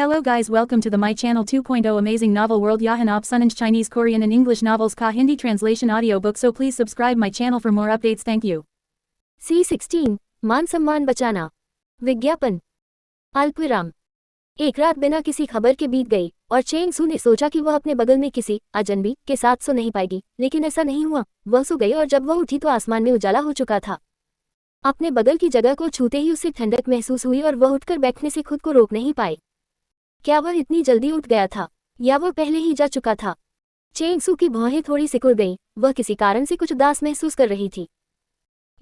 Hello guys, welcome to the my channel 2.0 amazing novel world Yahan op Sunanj Chinese Korean and English novels ka Hindi translation audiobook so please subscribe my channel for more updates thank you. C16 मान सम्मान बचाना विज्ञापन अल्पविराम। एक रात बिना किसी खबर के बीत गई और चेंग सू ने सोचा कि वह अपने बगल में किसी अजनबी के साथ सो नहीं पाएगी, लेकिन ऐसा नहीं हुआ। वह सो गई और जब वह उठी तो आसमान में उजाला हो चुका था। अपने बगल की जगह को छूते ही उसे ठंडक महसूस हुई और वह उठकर बैठने से खुद को रोक नहीं पाई। क्या वह इतनी जल्दी उठ गया था या वह पहले ही जा चुका था? चेंग सू की भौहें थोड़ी सिकुड़ गईं, वह किसी कारण से कुछ उदास महसूस कर रही थी।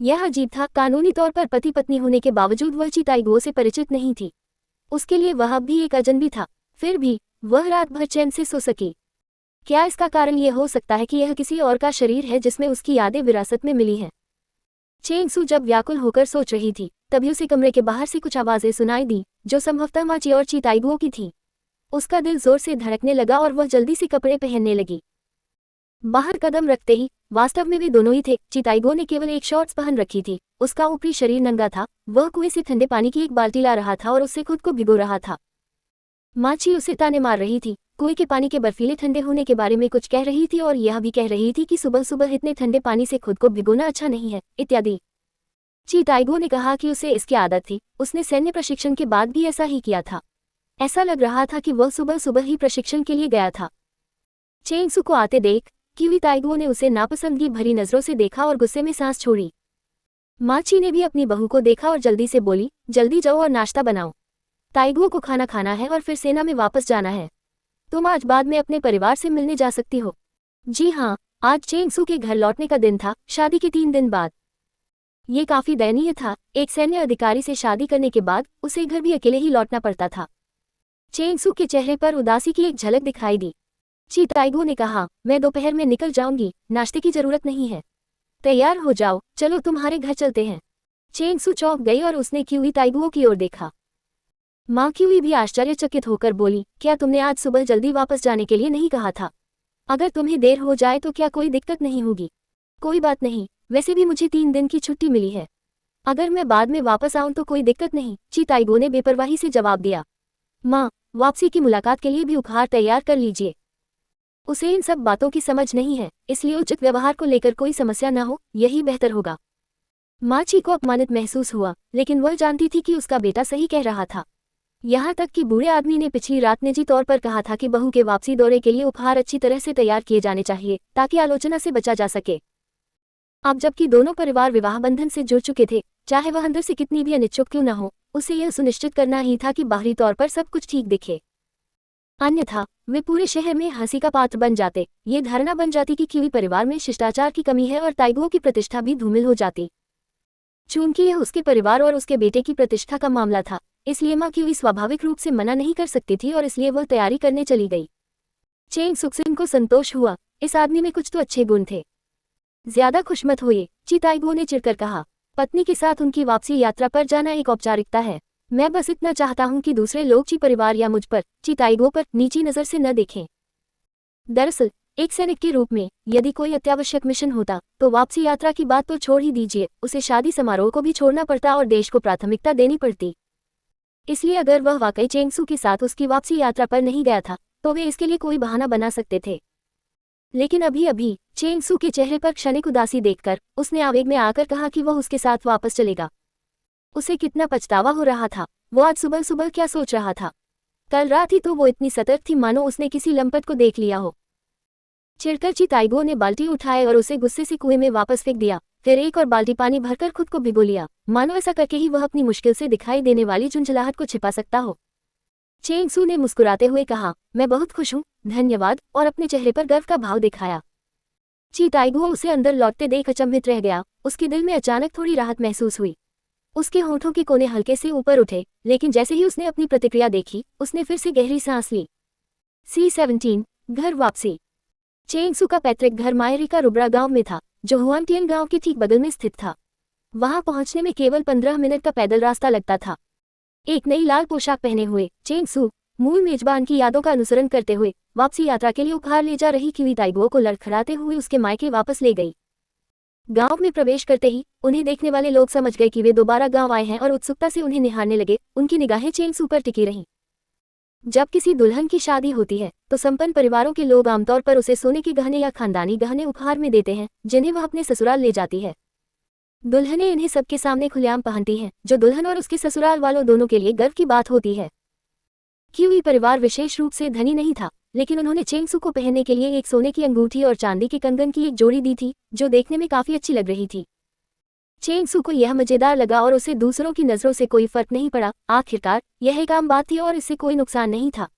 यह अजीब था, कानूनी तौर पर पति पत्नी होने के बावजूद वह चिताइगो से परिचित नहीं थी। उसके लिए वह अब भी एक अजनबी था, फिर भी वह रात भर चैन से सो सकी। क्या इसका कारण यह हो सकता है कि यह किसी और का शरीर है जिसमें उसकी यादें विरासत में मिली हैं? चेंग सू जब व्याकुल होकर सोच रही थी तभी उसे कमरे के बाहर से कुछ आवाजें सुनाई दी जो संभवतः माची और चिताइगो की थी। उसका दिल जोर से धड़कने लगा और वह जल्दी से कपड़े पहनने लगी। बाहर कदम रखते ही वास्तव में वे दोनों ही थे। चिताइगो ने केवल एक शॉर्ट्स पहन रखी थी, उसका ऊपरी शरीर नंगा था। वह कुएं से ठंडे पानी की एक बाल्टी ला रहा था और उससे खुद को भिगो रहा था। माची उसे ताने मार रही थी, कुएं के पानी के बर्फीले ठंडे होने के बारे में कुछ कह रही थी और यह भी कह रही थी कि सुबह सुबह इतने ठंडे पानी से खुद को भिगोना अच्छा नहीं है, इत्यादि। चिताइगो ने कहा कि उसे इसकी आदत थी, उसने सैन्य प्रशिक्षण के बाद भी ऐसा ही किया था। ऐसा लग रहा था कि वह सुबह सुबह ही प्रशिक्षण के लिए गया था। चेंग सू को आते देख चिताइगो ने उसे नापसंदगी भरी नजरों से देखा और गुस्से में सांस छोड़ी। माची ने भी अपनी बहू को देखा और जल्दी से बोली, जल्दी जाओ और नाश्ता बनाओ। ताइगो को खाना खाना है और फिर सेना में वापस जाना है। तुम आज बाद में अपने परिवार से मिलने जा सकती हो। जी हाँ, आज चेंग सू के घर लौटने का दिन था, शादी के 3 दिन बाद। ये काफी दयनीय था, एक सैन्य अधिकारी से शादी करने के बाद उसे घर भी अकेले ही लौटना पड़ता था। चेंग सू के चेहरे पर उदासी की एक झलक दिखाई दी। चिताइगो ने कहा, मैं दोपहर में निकल जाऊंगी, नाश्ते की जरूरत नहीं है। तैयार हो जाओ, चलो तुम्हारे घर चलते हैं। चेंग सू चौंक गई और उसने चिताइगो की ओर देखा। माँ क्यूई भी आश्चर्यचकित होकर बोली, क्या तुमने आज सुबह जल्दी वापस जाने के लिए नहीं कहा था? अगर तुम्हें देर हो जाए तो क्या कोई दिक्कत नहीं होगी? कोई बात नहीं, वैसे भी मुझे 3 दिन की छुट्टी मिली है। अगर मैं बाद में वापस आऊं तो कोई दिक्कत नहीं, चिताइगो ने बेपरवाही से जवाब दिया। माँ, वापसी की मुलाकात के लिए भी उपहार तैयार कर लीजिए। उसे इन सब बातों की समझ नहीं है, इसलिए उचित व्यवहार को लेकर कोई समस्या न हो, यही बेहतर होगा। माची को अपमानित महसूस हुआ, लेकिन वह जानती थी कि उसका बेटा सही कह रहा था। यहाँ तक कि बूढ़े आदमी ने पिछली रात निजी तौर पर कहा था कि बहू के वापसी दौरे के लिए उपहार अच्छी तरह से तैयार किए जाने चाहिए ताकि आलोचना से बचा जा सके। अब जबकि दोनों परिवार विवाह बंधन से जुड़ चुके थे, चाहे वह अंदर से कितनी भी अनिच्छुक क्यों न हो, उसे यह सुनिश्चित करना ही था कि बाहरी तौर पर सब कुछ ठीक दिखे। अन्यथा वे पूरे शहर में हंसी का पात्र बन जाते। ये धारणा बन जाती कि किवी परिवार में शिष्टाचार की कमी है और ताइगो की प्रतिष्ठा भी धूमिल हो जाती। चूंकि यह उसके परिवार और उसके बेटे की प्रतिष्ठा का मामला था, इसलिए माँ किवी स्वाभाविक रूप से मना नहीं कर सकती थी और इसलिए वह तैयारी करने चली गई। चेंग सुक्सिन को संतोष हुआ, इस आदमी में कुछ तो अच्छे गुण थे। ज्यादा खुश मत होइए, चिताइगो ने चिढ़कर कहा। पत्नी के साथ उनकी वापसी यात्रा पर जाना एक औपचारिकता है। मैं बस इतना चाहता हूं कि दूसरे लोग ची परिवार या मुझ पर, चिताइगो पर नीची नजर से न देखें। दरअसल एक सैनिक के रूप में यदि कोई अत्यावश्यक मिशन होता तो वापसी यात्रा की बात तो छोड़ ही दीजिए, उसे शादी समारोह को भी छोड़ना पड़ता और देश को प्राथमिकता देनी पड़ती। इसलिए अगर वह वाकई चेंग सू के साथ उसकी वापसी यात्रा पर नहीं गया था तो वे इसके लिए कोई बहाना बना सकते थे। लेकिन अभी अभी चेंग सू के चेहरे पर क्षणिक उदासी देखकर उसने आवेग में आकर कहा कि वह उसके साथ वापस चलेगा। उसे कितना पछतावा हो रहा था। वो आज सुबह सुबह क्या सोच रहा था? कल रात ही तो वो इतनी सतर्क थी मानो उसने किसी लंपट को देख लिया हो। चिढ़कर चिताइगो ने बाल्टी उठाए और उसे गुस्से से कुएं में वापस फेंक दिया, फिर एक और बाल्टी पानी भरकर खुद को भिगो लिया, मानो ऐसा करके ही वह अपनी मुश्किल से दिखाई देने वाली झुंझलाहट को छिपा सकता हो। चेंग सू ने मुस्कुराते हुए कहा, मैं बहुत खुश हूँ, धन्यवाद, और अपने चेहरे पर गर्व का भाव दिखाया। चिताइगो उसे अंदर लौटते देख अचंभित रह गया। उसके दिल में अचानक थोड़ी राहत महसूस हुई। उसके होठों के कोने हल्के से ऊपर उठे, लेकिन जैसे ही उसने अपनी प्रतिक्रिया देखी उसने फिर से गहरी सांस ली। C17 घर वापसी। चेंग सू का पैतृक घर मायरी का रुब्रा गांव में था, जो हुआनटियन गांव के ठीक बगल में स्थित था। वहां पहुंचने में केवल 15 मिनट का पैदल रास्ता लगता था। एक नई लाल पोशाक पहने हुए चेंग सू मूल मेजबान की यादों का अनुसरण करते हुए वापसी यात्रा के लिए उपहार ले जा रही चिताइगो को लड़खड़ाते हुए उसके मायके वापस ले गई। गांव में प्रवेश करते ही उन्हें देखने वाले लोग समझ गए कि वे दोबारा गांव आए हैं और उत्सुकता से उन्हें निहारने लगे। उनकी निगाहें चेंग सू पर टिकी रहीं। जब किसी दुल्हन की शादी होती है तो संपन्न परिवारों के लोग आमतौर पर उसे सोने के गहने या खानदानी गहने उपहार में देते हैं, जिन्हें वह अपने ससुराल ले जाती है। दुल्हनें इन्हें सबके सामने खुलेआम पहनती हैं, जो दुल्हन और उसके ससुराल वालों दोनों के लिए गर्व की बात होती है। क्यूई परिवार विशेष रूप से धनी नहीं था, लेकिन उन्होंने चेंगसू को पहनने के लिए एक सोने की अंगूठी और चांदी के कंगन की एक जोड़ी दी थी, जो देखने में काफी अच्छी लग रही थी। चेंगसू को यह मजेदार लगा और उसे दूसरों की नजरों से कोई फर्क नहीं पड़ा। आखिरकार यह एक आम बात थी और इससे कोई नुकसान नहीं था।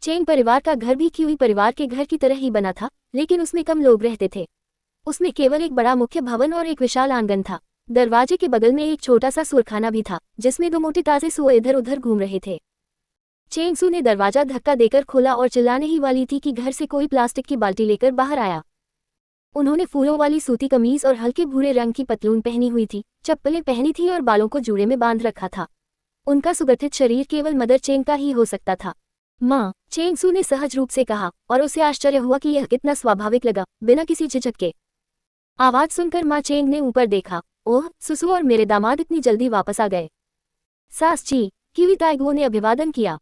चेंग परिवार का घर भी क्यूई परिवार के घर की तरह ही बना था, लेकिन उसमें कम लोग रहते थे। उसमें केवल एक बड़ा मुख्य भवन और एक विशाल आंगन था। दरवाजे के बगल में एक छोटा सा सुरखाना भी था, जिसमें दो मोटे ताजे सुअर इधर उधर घूम रहे थे। चेंगसू ने दरवाजा धक्का देकर खोला और चिल्लाने ही वाली थी कि घर से कोई प्लास्टिक की बाल्टी लेकर बाहर आया। उन्होंने फूलों वाली सूती कमीज और हल्के भूरे रंग की पतलून पहनी हुई थी, चप्पलें पहनी थी और बालों को जूड़े में बांध रखा था। उनका सुगठित शरीर केवल मदर चेंग का ही हो सकता था। माँ, चेंगसू ने सहज रूप से कहा, और उसे आश्चर्य हुआ कि यह कितना स्वाभाविक लगा, बिना किसी झिझक के। आवाज सुनकर माँ चेंग ने ऊपर देखा। ओह, सुसु और मेरे दामाद इतनी जल्दी वापस आ गए। सास जी, क्यूई ताइगो ने अभिवादन किया।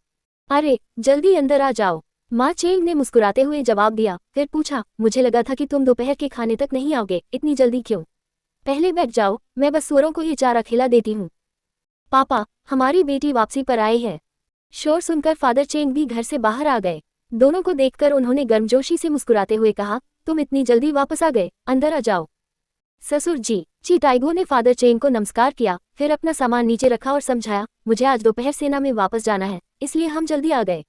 अरे, जल्दी अंदर आ जाओ, माँ चेंग ने मुस्कुराते हुए जवाब दिया। फिर पूछा, मुझे लगा था कि तुम दोपहर के खाने तक नहीं आओगे, इतनी जल्दी क्यों? पहले बैठ जाओ, मैं बस सुअरों को ये चारा खिला देती हूँ। पापा, हमारी बेटी वापसी पर आई है। शोर सुनकर फादर चेंग भी घर से बाहर आ गए। दोनों को देखकर उन्होंने गर्मजोशी से मुस्कुराते हुए कहा, तुम इतनी जल्दी वापस आ गए, अंदर आ जाओ। ससुर जी, ची टाइगो ने फादर चेंग को नमस्कार किया, फिर अपना सामान नीचे रखा और समझाया, मुझे आज दोपहर सेना में वापस जाना है, इसलिए हम जल्दी आ गए।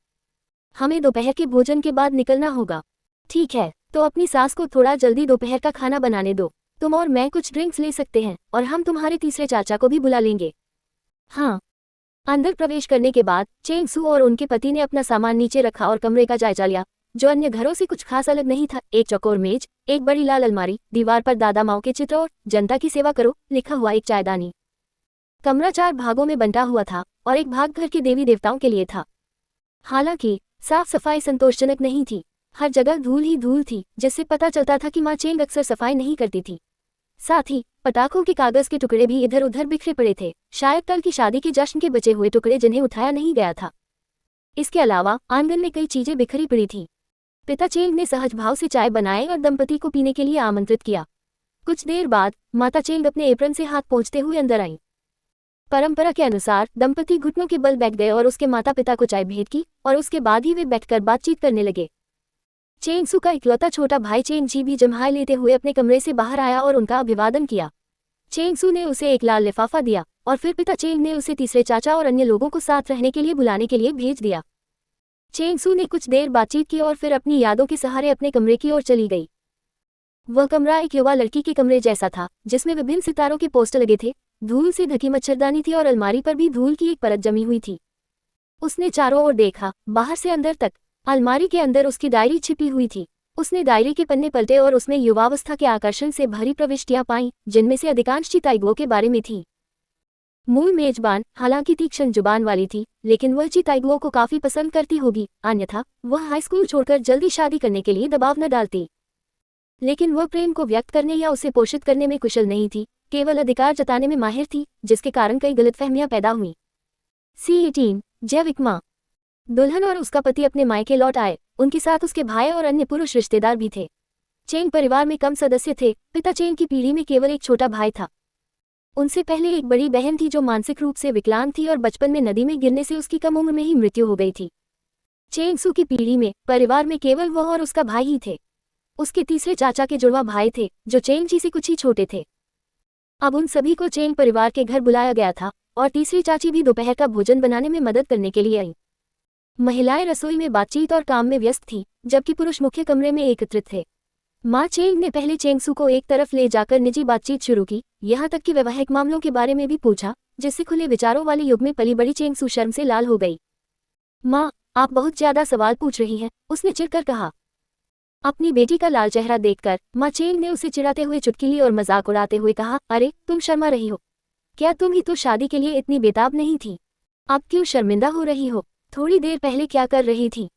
हमें दोपहर के भोजन के बाद निकलना होगा। ठीक है, तो अपनी सास को थोड़ा जल्दी दोपहर का खाना बनाने दो। तुम और मैं कुछ ड्रिंक्स ले सकते हैं, और हम तुम्हारे तीसरे चाचा को भी बुला लेंगे। हाँ। अंदर प्रवेश करने के बाद चेंगसू और उनके पति ने अपना सामान नीचे रखा और कमरे का जायजा लिया, जो अन्य घरों से कुछ खास अलग नहीं था। एक चौकोर मेज, एक बड़ी लाल अलमारी, दीवार पर दादा माओ के चित्र और जनता की सेवा करो लिखा हुआ एक चायदानी। कमरा 4 भागों में बंटा हुआ था और एक भाग घर के देवी देवताओं के लिए था। हालांकि साफ सफाई संतोषजनक नहीं थी, हर जगह धूल ही धूल थी, जिससे पता चलता था कि माँ चेंग अक्सर सफाई नहीं करती थी। साथ ही पटाखों के कागज के टुकड़े भी इधर उधर बिखरे पड़े थे, शायद कल की शादी के जश्न के बचे हुए टुकड़े जिन्हें उठाया नहीं गया था। इसके अलावा आंगन में कई चीजें बिखरी पड़ी थीं। पिता चेंग ने सहज भाव से चाय बनाए और दंपति को पीने के लिए आमंत्रित किया। कुछ देर बाद माता चेंग अपने एप्रन से हाथ पोंछते हुए अंदर आईं। परंपरा के अनुसार दंपति घुटनों के बल बैठ गए और उसके माता पिता को चाय भेंट की, और उसके बाद ही वे बैठकर बातचीत करने लगे। चेंगसू का इकलौता छोटा भाई चेंग जी भी जम्हाई लेते हुए अपने कमरे से बाहर आया और उनका अभिवादन किया। चेंगसू ने उसे एक लाल लिफाफा दिया, और फिर पिता चेंग ने उसे तीसरे चाचा और अन्य लोगों को साथ रहने के लिए बुलाने के लिए भेज दिया। चेंगसू ने कुछ देर बातचीत की और फिर अपनी यादों के सहारे अपने कमरे की ओर चली गई। वह कमरा एक युवा लड़की के कमरे जैसा था, जिसमें विभिन्न सितारों के पोस्टर लगे थे, धूल से ढकी मच्छरदानी थी और अलमारी पर भी धूल की एक परत जमी हुई थी। उसने चारों ओर देखा, बाहर से अंदर तक। अलमारी के अंदर उसकी डायरी छिपी हुई थी। उसने डायरी के पन्ने पलटे और उसमें युवावस्था के आकर्षण से भरी प्रविष्टियां पाईं, जिनमें से अधिकांश ची ताइगो के बारे में थी। मूल मेजबान हालांकि तीक्ष्ण जुबान वाली थी, लेकिन वह ची ताइगो को काफी पसंद करती होगी, अन्यथा वह हाई स्कूल छोड़कर जल्दी शादी करने के लिए दबाव न डालती। लेकिन वह प्रेम को व्यक्त करने या उसे पोषित करने में कुशल नहीं थी, केवल अधिकार जताने में माहिर थी, जिसके कारण कई गलतफहमियां पैदा हुईं। C18 जैविक माँ। दुल्हन और उसका पति अपने मायके लौट आए, उनके साथ उसके भाई और अन्य पुरुष रिश्तेदार भी थे। चेंग परिवार में कम सदस्य थे, पिता चेंग की पीढ़ी में केवल एक छोटा भाई था। उनसे पहले एक बड़ी बहन थी जो मानसिक रूप से विकलांग थी और बचपन में नदी में गिरने से उसकी कम उम्र में ही मृत्यु हो गई थी। चेंगसू की पीढ़ी में परिवार में केवल वह और उसका भाई ही थे। उसके तीसरे चाचा के जुड़वा भाई थे, जो चेंग जी से कुछ ही छोटे थे। अब उन सभी को चेंग परिवार के घर बुलाया गया था, और तीसरी चाची भी दोपहर का भोजन बनाने में मदद करने के लिए आई। महिलाएं रसोई में बातचीत और काम में व्यस्त थीं, जबकि पुरुष मुख्य कमरे में एकत्रित थे। माँ चेंग ने पहले चेंगसू को एक तरफ ले जाकर निजी बातचीत शुरू की, यहाँ तक कि वैवाहिक मामलों के बारे में भी पूछा, जिससे खुले विचारों वाले युग में पली बड़ी चेंगसू शर्म से लाल हो गई। माँ, आप बहुत ज्यादा सवाल पूछ रही हैं, उसने चिढ़कर कहा। अपनी बेटी का लाल चेहरा देखकर माँ चेंग ने उसे चिढ़ाते हुए चुटकिली और मजाक उड़ाते हुए कहा, अरे तुम शर्मा रही हो? क्या तुम ही तो शादी के लिए इतनी बेताब नहीं थी? अब क्यों शर्मिंदा हो रही हो? थोड़ी देर पहले क्या कर रही थी?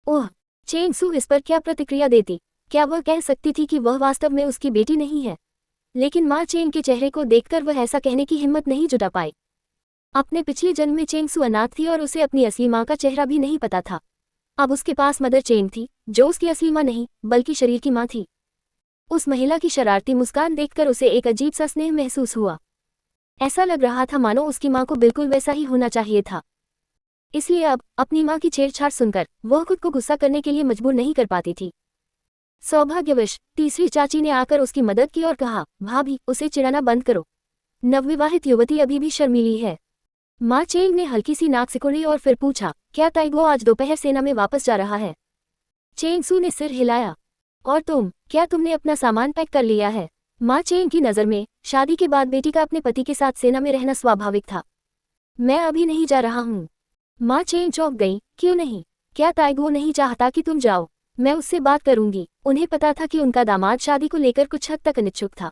ओह, चेंगसू इस पर क्या प्रतिक्रिया देती? क्या वह कह सकती थी कि वह वास्तव में उसकी बेटी नहीं है? लेकिन माँ चेंग के चेहरे को देखकर वह ऐसा कहने की हिम्मत नहीं जुटा पाई। अपने पिछले जन्म में चेंग सू अनाथ थी और उसे अपनी असली माँ का चेहरा भी नहीं पता था। अब उसके पास मदर चेंग थी, जो उसकी असली माँ नहीं बल्कि शरीर की माँ थी। उस महिला की शरारती मुस्कान देखकर उसे एक अजीब सा स्नेह महसूस हुआ। ऐसा लग रहा था मानो उसकी माँ को बिल्कुल वैसा ही होना चाहिए था। इसलिए अब अपनी माँ की छेड़छाड़ सुनकर वह खुद को गुस्सा करने के लिए मजबूर नहीं कर पाती थी। सौभाग्यवश तीसरी चाची ने आकर उसकी मदद की और कहा, भाभी, उसे चिढ़ाना बंद करो। नवविवाहित युवती अभी भी शर्मीली है। माँ चेंग ने हल्की सी नाक सिकुड़ी और फिर पूछा, क्या ताइगो आज दोपहर सेना में वापस जा रहा है? चेंग सू ने सिर हिलाया। और क्या तुमने अपना सामान पैक कर लिया है? माँ चेंग की नज़र में शादी के बाद बेटी का अपने पति के साथ सेना में रहना स्वाभाविक था। मैं अभी नहीं जा रहा हूँ। माँ चेंग चौंक गई, क्यों नहीं? क्या ताइगो नहीं चाहता कि तुम जाओ? मैं उससे बात करूंगी। उन्हें पता था कि उनका दामाद शादी को लेकर कुछ हद तक अनिच्छुक था।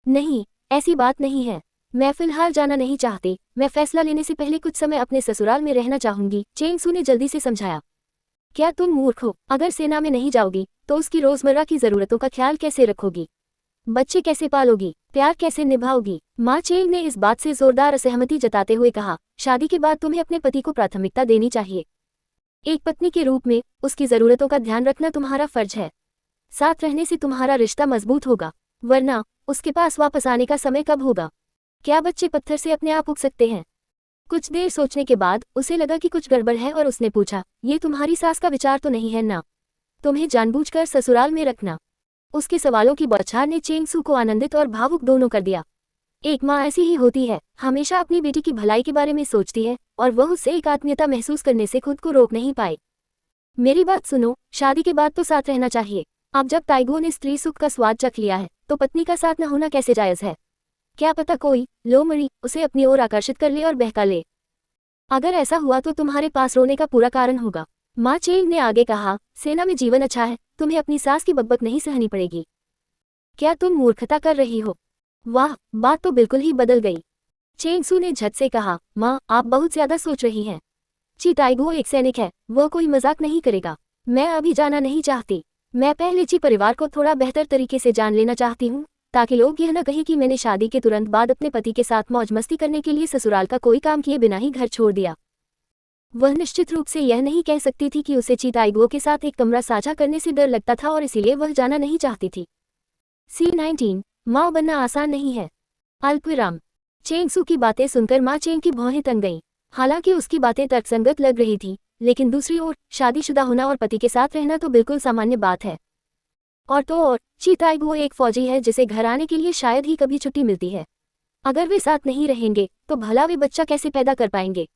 नहीं, ऐसी बात नहीं है। मैं फिलहाल जाना नहीं चाहती। मैं फैसला लेने से पहले कुछ समय अपने ससुराल में रहना चाहूंगी, चेंग सू ने जल्दी से समझाया। क्या तुम मूर्ख हो? अगर सेना में नहीं जाओगी तो उसकी रोजमर्रा की जरूरतों का ख्याल कैसे रखोगी? बच्चे कैसे पालोगी? प्यार कैसे निभाओगी? माँ चेंग ने इस बात से जोरदार असहमति जताते हुए कहा, शादी के बाद तुम्हें अपने पति को प्राथमिकता देनी चाहिए। एक पत्नी के रूप में उसकी जरूरतों का ध्यान रखना तुम्हारा फर्ज है। साथ रहने से तुम्हारा रिश्ता मजबूत होगा, वरना उसके पास वापस आने का समय कब होगा? क्या बच्चे पत्थर से अपने आप उग सकते हैं? कुछ देर सोचने के बाद उसे लगा कि कुछ गड़बड़ है और उसने पूछा, ये तुम्हारी सास का विचार तो नहीं है ना? तुम्हें जानबूझकर ससुराल में रखना? उसके सवालों की बौछार ने चेंग सू को आनंदित और भावुक दोनों कर दिया। एक माँ ऐसी ही होती है, हमेशा अपनी बेटी की भलाई के बारे में सोचती है और वह उससे एक आत्मीयता महसूस करने से खुद को रोक नहीं पाई। मेरी बात सुनो, शादी के बाद तो साथ रहना चाहिए। अब जब ताइगो ने स्त्री सुख का स्वाद चख लिया है तो पत्नी का साथ न होना कैसे जायज है? क्या पता कोई लोमड़ी उसे अपनी ओर आकर्षित कर ले और बहका ले। अगर ऐसा हुआ तो तुम्हारे पास रोने का पूरा कारण होगा। माँ चेंग ने आगे कहा, सेना में जीवन अच्छा है, तुम्हें अपनी सास की बकबक नहीं सहनी पड़ेगी। क्या तुम मूर्खता कर रही हो? वाह, बात तो बिल्कुल ही बदल गई। चेंग सू ने झट से कहा, माँ, आप बहुत ज्यादा सोच रही हैं। ची ताइगो एक सैनिक है, वह कोई मजाक नहीं करेगा। मैं अभी जाना नहीं चाहती। मैं पहले ची परिवार को थोड़ा बेहतर तरीके से जान लेना चाहती हूँ, ताकि लोग यह न कहें कि मैंने शादी के तुरंत बाद अपने पति के साथ मौज मस्ती करने के लिए ससुराल का कोई काम किए बिना ही घर छोड़ दिया। वह निश्चित रूप से यह नहीं कह सकती थी कि उसे ची ताइगो के साथ एक कमरा साझा करने से डर लगता था और इसीलिए वह जाना नहीं चाहती थी। C19 माँ बनना आसान नहीं है। अल्पविराम। चेंग सू की बातें सुनकर माँ चेंग की भौहें तन गईं। हालांकि उसकी बातें तर्कसंगत लग रही थी, लेकिन दूसरी ओर शादीशुदा होना और पति के साथ रहना तो बिल्कुल सामान्य बात है। और ची ताइगो एक फौजी है जिसे घर आने के लिए शायद ही कभी छुट्टी मिलती है। अगर वे साथ नहीं रहेंगे तो भला वे बच्चा कैसे पैदा कर पाएंगे?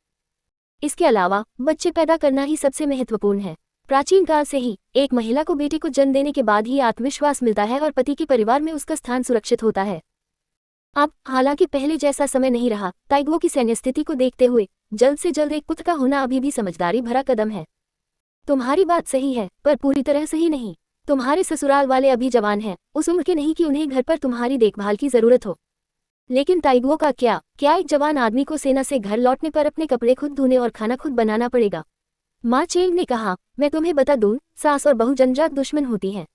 इसके अलावा बच्चे पैदा करना ही सबसे महत्वपूर्ण है। प्राचीन काल से ही एक महिला को बेटे को जन्म देने के बाद ही आत्मविश्वास मिलता है और पति के परिवार में उसका स्थान सुरक्षित होता है। अब हालांकि पहले जैसा समय नहीं रहा, ताइगो की सैन्य स्थिति को देखते हुए जल्द से जल्द एक पुत्र का होना अभी भी समझदारी भरा कदम है। तुम्हारी बात सही है, पर पूरी तरह सही नहीं। तुम्हारे ससुराल वाले अभी जवान हैं, उस उम्र के नहीं कि उन्हें घर पर तुम्हारी देखभाल की जरूरत हो। लेकिन ताइगो का क्या एक जवान आदमी को सेना से घर लौटने पर अपने कपड़े खुद धोने और खाना खुद बनाना पड़ेगा? माँ चेंग ने कहा, मैं तुम्हें बता दूं, सास और बहू जन्मजात दुश्मन होती हैं।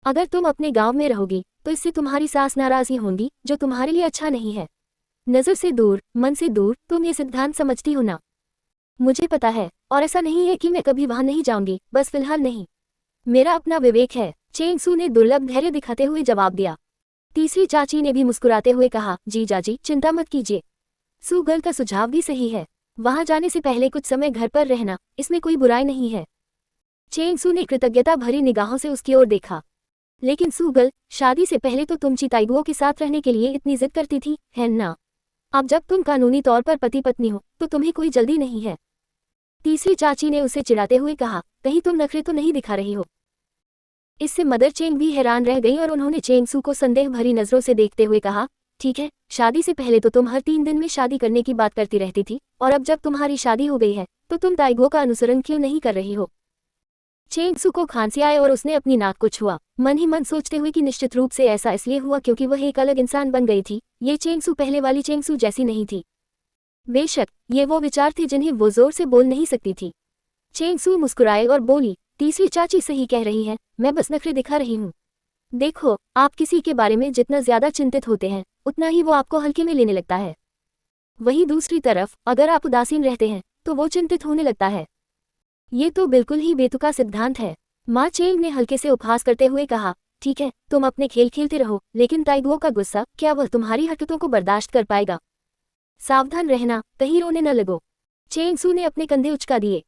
अगर तुम अपने गांव में रहोगी तो इससे तुम्हारी सास नाराज ही होंगी, जो तुम्हारे लिए अच्छा नहीं है। नजर से दूर, मन से दूर, तुम ये सिद्धांत समझती हो ना? मुझे पता है, और ऐसा नहीं है कि मैं कभी वहां नहीं जाऊंगी, बस फिलहाल नहीं। मेरा अपना विवेक है, चेंग सू ने दुर्लभ धैर्य दिखाते हुए जवाब दिया। तीसरी चाची ने भी मुस्कुराते हुए कहा, जीजाजी, चिंता मत कीजिए। सू गर्ल का सुझाव भी सही है। वहां जाने से पहले कुछ समय घर पर रहना, इसमें कोई बुराई नहीं है। चेंग सू ने कृतज्ञता भरी निगाहों से उसकी ओर देखा। लेकिन सू गर्ल, शादी से पहले तो तुम ची ताइगो के साथ रहने के लिए इतनी जिद करती थी, है ना? अब जब तुम कानूनी तौर पर पति पत्नी हो तो तुम्हें कोई जल्दी नहीं है। तीसरी चाची ने उसे चिढ़ाते हुए कहा, कहीं तुम नखरे तो नहीं दिखा रही हो? इससे मदर चेंग भी हैरान रह गई और उन्होंने चेंग सू को संदेह भरी नजरों से देखते हुए कहा, ठीक है, शादी से पहले तो तुम हर 3 दिन में शादी करने की बात करती रहती थी, और अब जब तुम्हारी शादी हो गई है तो तुम ताइगो का अनुसरण क्यों नहीं कर रही हो? चेंग सू को खांसी आई और उसने अपनी नाक को छुआ, मन ही मन सोचते हुए कि निश्चित रूप से ऐसा इसलिए हुआ क्योंकि वह एक अलग इंसान बन गई थी। ये चेंग सू पहले वाली चेंग सू जैसी नहीं थी। बेशक ये वो विचार थे जिन्हें वो जोर से बोल नहीं सकती थी। चेंग सू मुस्कुराए और बोली, तीसरी चाची सही कह रही है, मैं बस नखरे दिखा रही हूँ। देखो, आप किसी के बारे में जितना ज्यादा चिंतित होते हैं उतना ही वो आपको हल्के में लेने लगता है। वहीं दूसरी तरफ अगर आप उदासीन रहते हैं तो वो चिंतित होने लगता है। ये तो बिल्कुल ही बेतुका सिद्धांत है। माँ चेंग ने हल्के से उपहास करते हुए कहा, ठीक है, तुम अपने खेल खेलते रहो, लेकिन ताइगुओ का गुस्सा, क्या वह तुम्हारी हरकतों को बर्दाश्त कर पाएगा? सावधान रहना, कहीं रोने न लगो। चेंग सू ने अपने कंधे उचका दिए।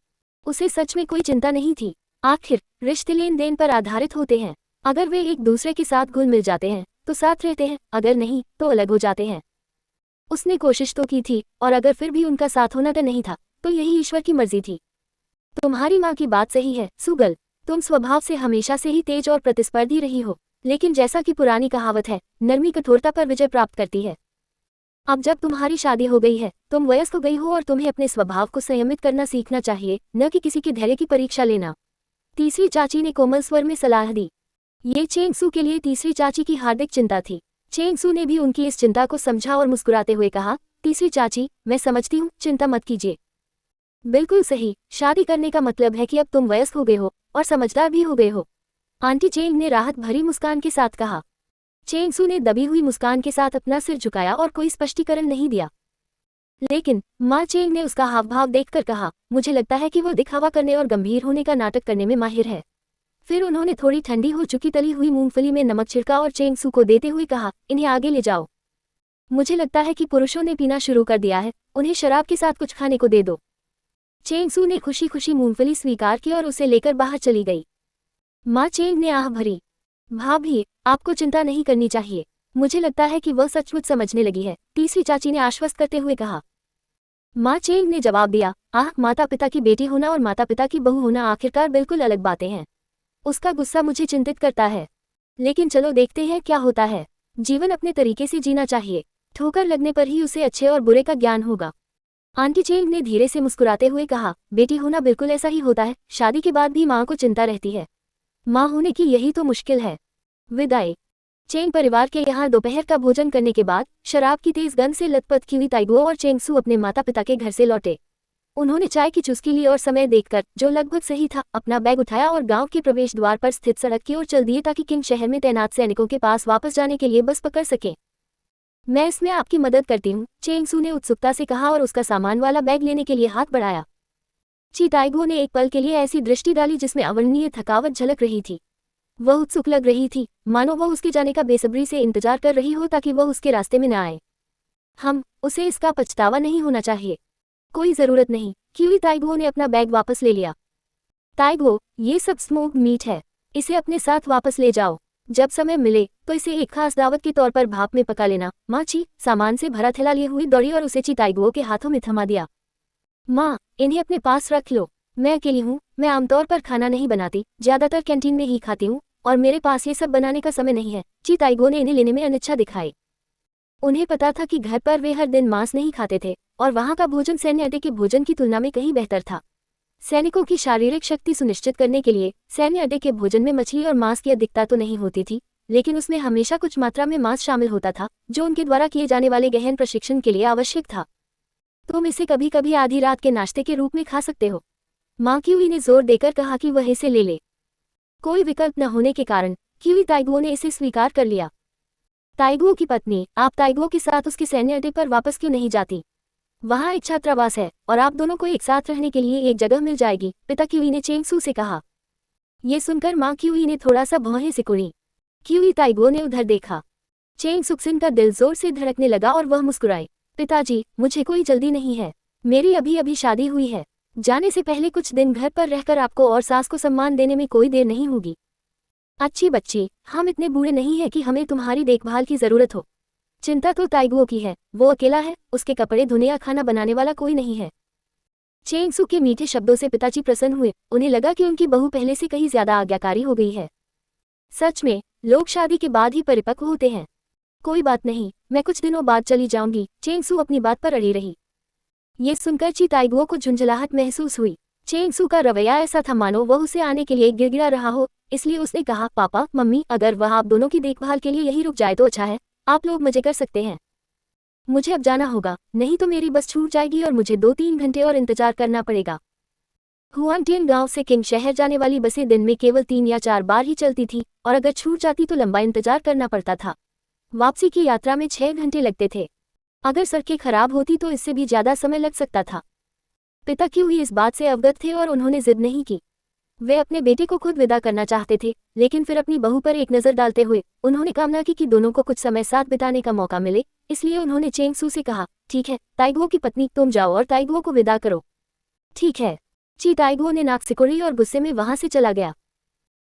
उसे सच में कोई चिंता नहीं थी। आखिर रिश्ते लेन देन पर आधारित होते हैं। अगर वे एक दूसरे के साथ घुल मिल जाते हैं तो साथ रहते हैं, अगर नहीं तो अलग हो जाते हैं। उसने कोशिश तो की थी, और अगर फिर भी उनका साथ होना तय नहीं था तो यही ईश्वर की मर्जी थी। तुम्हारी माँ की बात सही है सुगल, तुम स्वभाव से हमेशा से ही तेज और प्रतिस्पर्धी रही हो, लेकिन जैसा कि पुरानी कहावत है, नरमी कठोरता पर विजय प्राप्त करती है। अब जब तुम्हारी शादी हो गई है, तुम वयस्क हो गई हो और तुम्हें अपने स्वभाव को संयमित करना सीखना चाहिए, न कि किसी के धैर्य की परीक्षा लेना। तीसरी चाची ने कोमल स्वर में सलाह दी। ये चेंग सू के लिए तीसरी चाची की हार्दिक चिंता थी। चेंग सू ने भी उनकी इस चिंता को समझा और मुस्कुराते हुए कहा, तीसरी चाची, मैं समझती हूँ, चिंता मत कीजिए। बिल्कुल सही, शादी करने का मतलब है कि अब तुम वयस्क हो गए हो और समझदार भी हो गए हो, आंटी चेंग ने राहत भरी मुस्कान के साथ कहा। चेंग सू ने दबी हुई मुस्कान के साथ अपना सिर झुकाया और कोई स्पष्टीकरण नहीं दिया। लेकिन माँ चेंग ने उसका हावभाव देखकर कहा, मुझे लगता है कि वो दिखावा करने और गंभीर होने का नाटक करने में माहिर है। फिर उन्होंने थोड़ी ठंडी हो चुकी तली हुई मूंगफली में नमक छिड़का और चेंग सू को देते हुए कहा, इन्हें आगे ले जाओ। मुझे लगता है कि पुरुषों ने पीना शुरू कर दिया है, उन्हें शराब के साथ कुछ खाने को दे दो। चेंग सू ने खुशी खुशी मूंगफली स्वीकार की और उसे लेकर बाहर चली गई। माँ चेंग ने आह भरी, भाभी, आपको चिंता नहीं करनी चाहिए, मुझे लगता है कि वह सचमुच समझने लगी है, तीसरी चाची ने आश्वस्त करते हुए कहा। माँ चेंग ने जवाब दिया, आह, माता पिता की बेटी होना और माता पिता की बहू होना आखिरकार बिल्कुल अलग बातें हैं। उसका गुस्सा मुझे चिंतित करता है, लेकिन चलो देखते हैं क्या होता है। जीवन अपने तरीके से जीना चाहिए, ठोकर लगने पर ही उसे अच्छे और बुरे का ज्ञान होगा। आंटी चेंग ने धीरे से मुस्कुराते हुए कहा, बेटी होना बिल्कुल ऐसा ही होता है, शादी के बाद भी माँ को चिंता रहती है, माँ होने की यही तो मुश्किल है। विदाई। चेंग परिवार के यहाँ दोपहर का भोजन करने के बाद शराब की तेज गंध से लथपथ हुई ताइगुओ और चेंग सू अपने माता पिता के घर से लौटे। उन्होंने चाय की चुस्की ली और समय देखकर, जो लगभग सही था, अपना बैग उठाया और गांव के प्रवेश द्वार पर स्थित सड़क की ओर चल दिए ताकि किंग शहर में तैनात सैनिकों के पास वापस जाने के लिए बस पकड़ सकें। मैं इसमें आपकी मदद करती हूँ, चेंग सू ने उत्सुकता से कहा और उसका सामान वाला बैग लेने के लिए हाथ बढ़ाया। ची ताइगुओ ने एक पल के लिए ऐसी दृष्टि डाली जिसमें अवर्णनीय थकावट झलक रही थी। वह उत्सुक लग रही थी, मानो वह उसके जाने का बेसब्री से इंतजार कर रही हो ताकि वह उसके रास्ते में न आए। उसे इसका पछतावा नहीं होना चाहिए। कोई जरूरत नहीं, क्यूई ताइगुओ ने अपना बैग वापस ले लिया। ताइगुओ, ये सब स्मोक्ड मीट है, इसे अपने साथ वापस ले जाओ। जब समय मिले तो इसे एक खास दावत के तौर पर भाप में पका लेना। माँ ची सामान से भरा थैला लिए हुई दौड़ी और उसे ची ताइगुओ के हाथों में थमा दिया। माँ, इन्हें अपने पास रख लो, मैं अकेली हूँ, मैं आमतौर पर खाना नहीं बनाती, ज्यादातर कैंटीन में ही खाती हूँ और मेरे पास ये सब बनाने का समय नहीं है। ची ताइगुओ ने इन्हें लेने में अनिच्छा दिखाई। उन्हें पता था कि घर पर वे हर दिन मांस नहीं खाते थे और वहाँ का भोजन सैन्य अड्डे के भोजन की तुलना में कहीं बेहतर था। सैनिकों की शारीरिक शक्ति सुनिश्चित करने के लिए सैन्य अड्डे के भोजन में मछली और मांस की अधिकता तो नहीं होती थी, लेकिन उसमें हमेशा कुछ मात्रा में मांस शामिल होता था, जो उनके द्वारा किए जाने वाले गहन प्रशिक्षण के लिए आवश्यक था। तुम इसे कभी कभी आधी रात के नाश्ते के रूप में खा सकते हो, माँ क्यूई ने जोर देकर कहा कि वह इसे ले ले। कोई विकल्प न होने के कारण क्यूई ताइगुओ ने इसे स्वीकार कर लिया। ताइगुओ की पत्नी, आप ताइगुओ के साथ उसके सैन्य अड्डे पर वापस क्यों नहीं जाती? वहाँ एक छात्रावास है और आप दोनों को एक साथ रहने के लिए एक जगह मिल जाएगी, पिता क्यूई ने चेंग सू से कहा। ये सुनकर माँ क्यूई ने थोड़ा सा भौहें सिकुड़ी। क्यूई ताइगुओ ने उधर देखा। चेंग सुक्सिन का दिल जोर से धड़कने लगा और वह मुस्कुराई। पिताजी, मुझे कोई जल्दी नहीं है, मेरी अभी अभी शादी हुई है, जाने से पहले कुछ दिन घर पर रहकर आपको और सास को सम्मान देने में कोई देर नहीं होगी। अच्छी बच्ची, हम इतने बूढ़े नहीं हैं कि हमें तुम्हारी देखभाल की जरूरत हो। चिंता तो ताइगुओ की है, वो अकेला है, उसके कपड़े धोने या खाना बनाने वाला कोई नहीं है। चेंग सू के मीठे शब्दों से पिताजी प्रसन्न हुए। उन्हें लगा कि उनकी बहू पहले से कहीं ज्यादा आज्ञाकारी हो गई है। सच में, लोग शादी के बाद ही परिपक्व होते हैं। कोई बात नहीं, मैं कुछ दिनों बाद चली जाऊंगी, चेंग सू अपनी बात पर अड़ी रही। ये सुनकर ची ताइगुओ को झुंझलाहट महसूस हुई। चेंग सू का रवैया ऐसा था मानो वह उसे आने के लिए गिड़गिड़ा रहा हो, इसलिए उसने कहा, पापा मम्मी, अगर वह आप दोनों की देखभाल के लिए यही रुक जाए तो अच्छा है, आप लोग मजे कर सकते हैं। मुझे अब जाना होगा, नहीं तो मेरी बस छूट जाएगी और मुझे 2-3 घंटे और इंतजार करना पड़ेगा। हुआनटियन गांव से किंग शहर जाने वाली बसें दिन में केवल 3 या 4 बार ही चलती थी और अगर छूट जाती तो लंबा इंतजार करना पड़ता था। वापसी की यात्रा में 6 घंटे लगते थे। अगर सड़कें खराब होती तो इससे भी ज्यादा समय लग सकता था। पिता क्यूई इस बात से अवगत थे और उन्होंने जिद नहीं की। वे अपने बेटे को खुद विदा करना चाहते थे, लेकिन फिर अपनी बहू पर एक नज़र डालते हुए उन्होंने कामना की कि दोनों को कुछ समय साथ बिताने का मौका मिले। इसलिए उन्होंने चेंग सू से कहा, ठीक है ताइगुओ की पत्नी, तुम जाओ और ताइगुओ को विदा करो। ठीक है। ची ताइगुओ ने नाक सिकोड़ी और गुस्से में वहां से चला गया।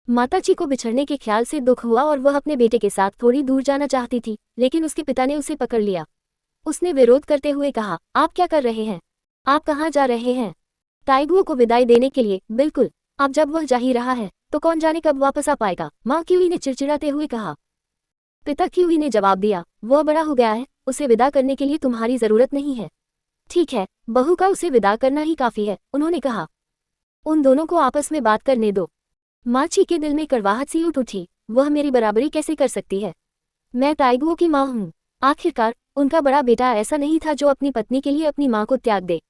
माता ची को बिछड़ने के ख्याल से दुख हुआ और वह अपने बेटे के साथ थोड़ी दूर जाना चाहती थी, लेकिन उसके पिता ने उसे पकड़ लिया। उसने विरोध करते हुए कहा, आप क्या कर रहे हैं? आप कहाँ जा रहे हैं? ताइगुओ को विदाई देने के लिए? बिल्कुल। अब जब वह जा ही रहा है तो कौन जाने कब वापस आ पाएगा, माँ क्यूई ने चिड़चिड़ाते हुए कहा। पिता क्यूई ने जवाब दिया, वह बड़ा हो गया है, उसे विदा करने के लिए तुम्हारी जरूरत नहीं है। ठीक है, बहू का उसे विदा करना ही काफी है, उन्होंने कहा। उन दोनों को आपस में बात करने दो। माँ ची के दिल में कड़वाहट सी उठ उठी, वह मेरी बराबरी कैसे कर सकती है? मैं ताइगुओ की माँ हूँ। आखिरकार उनका बड़ा बेटा ऐसा नहीं था जो अपनी पत्नी के लिए अपनी माँ को त्याग दे।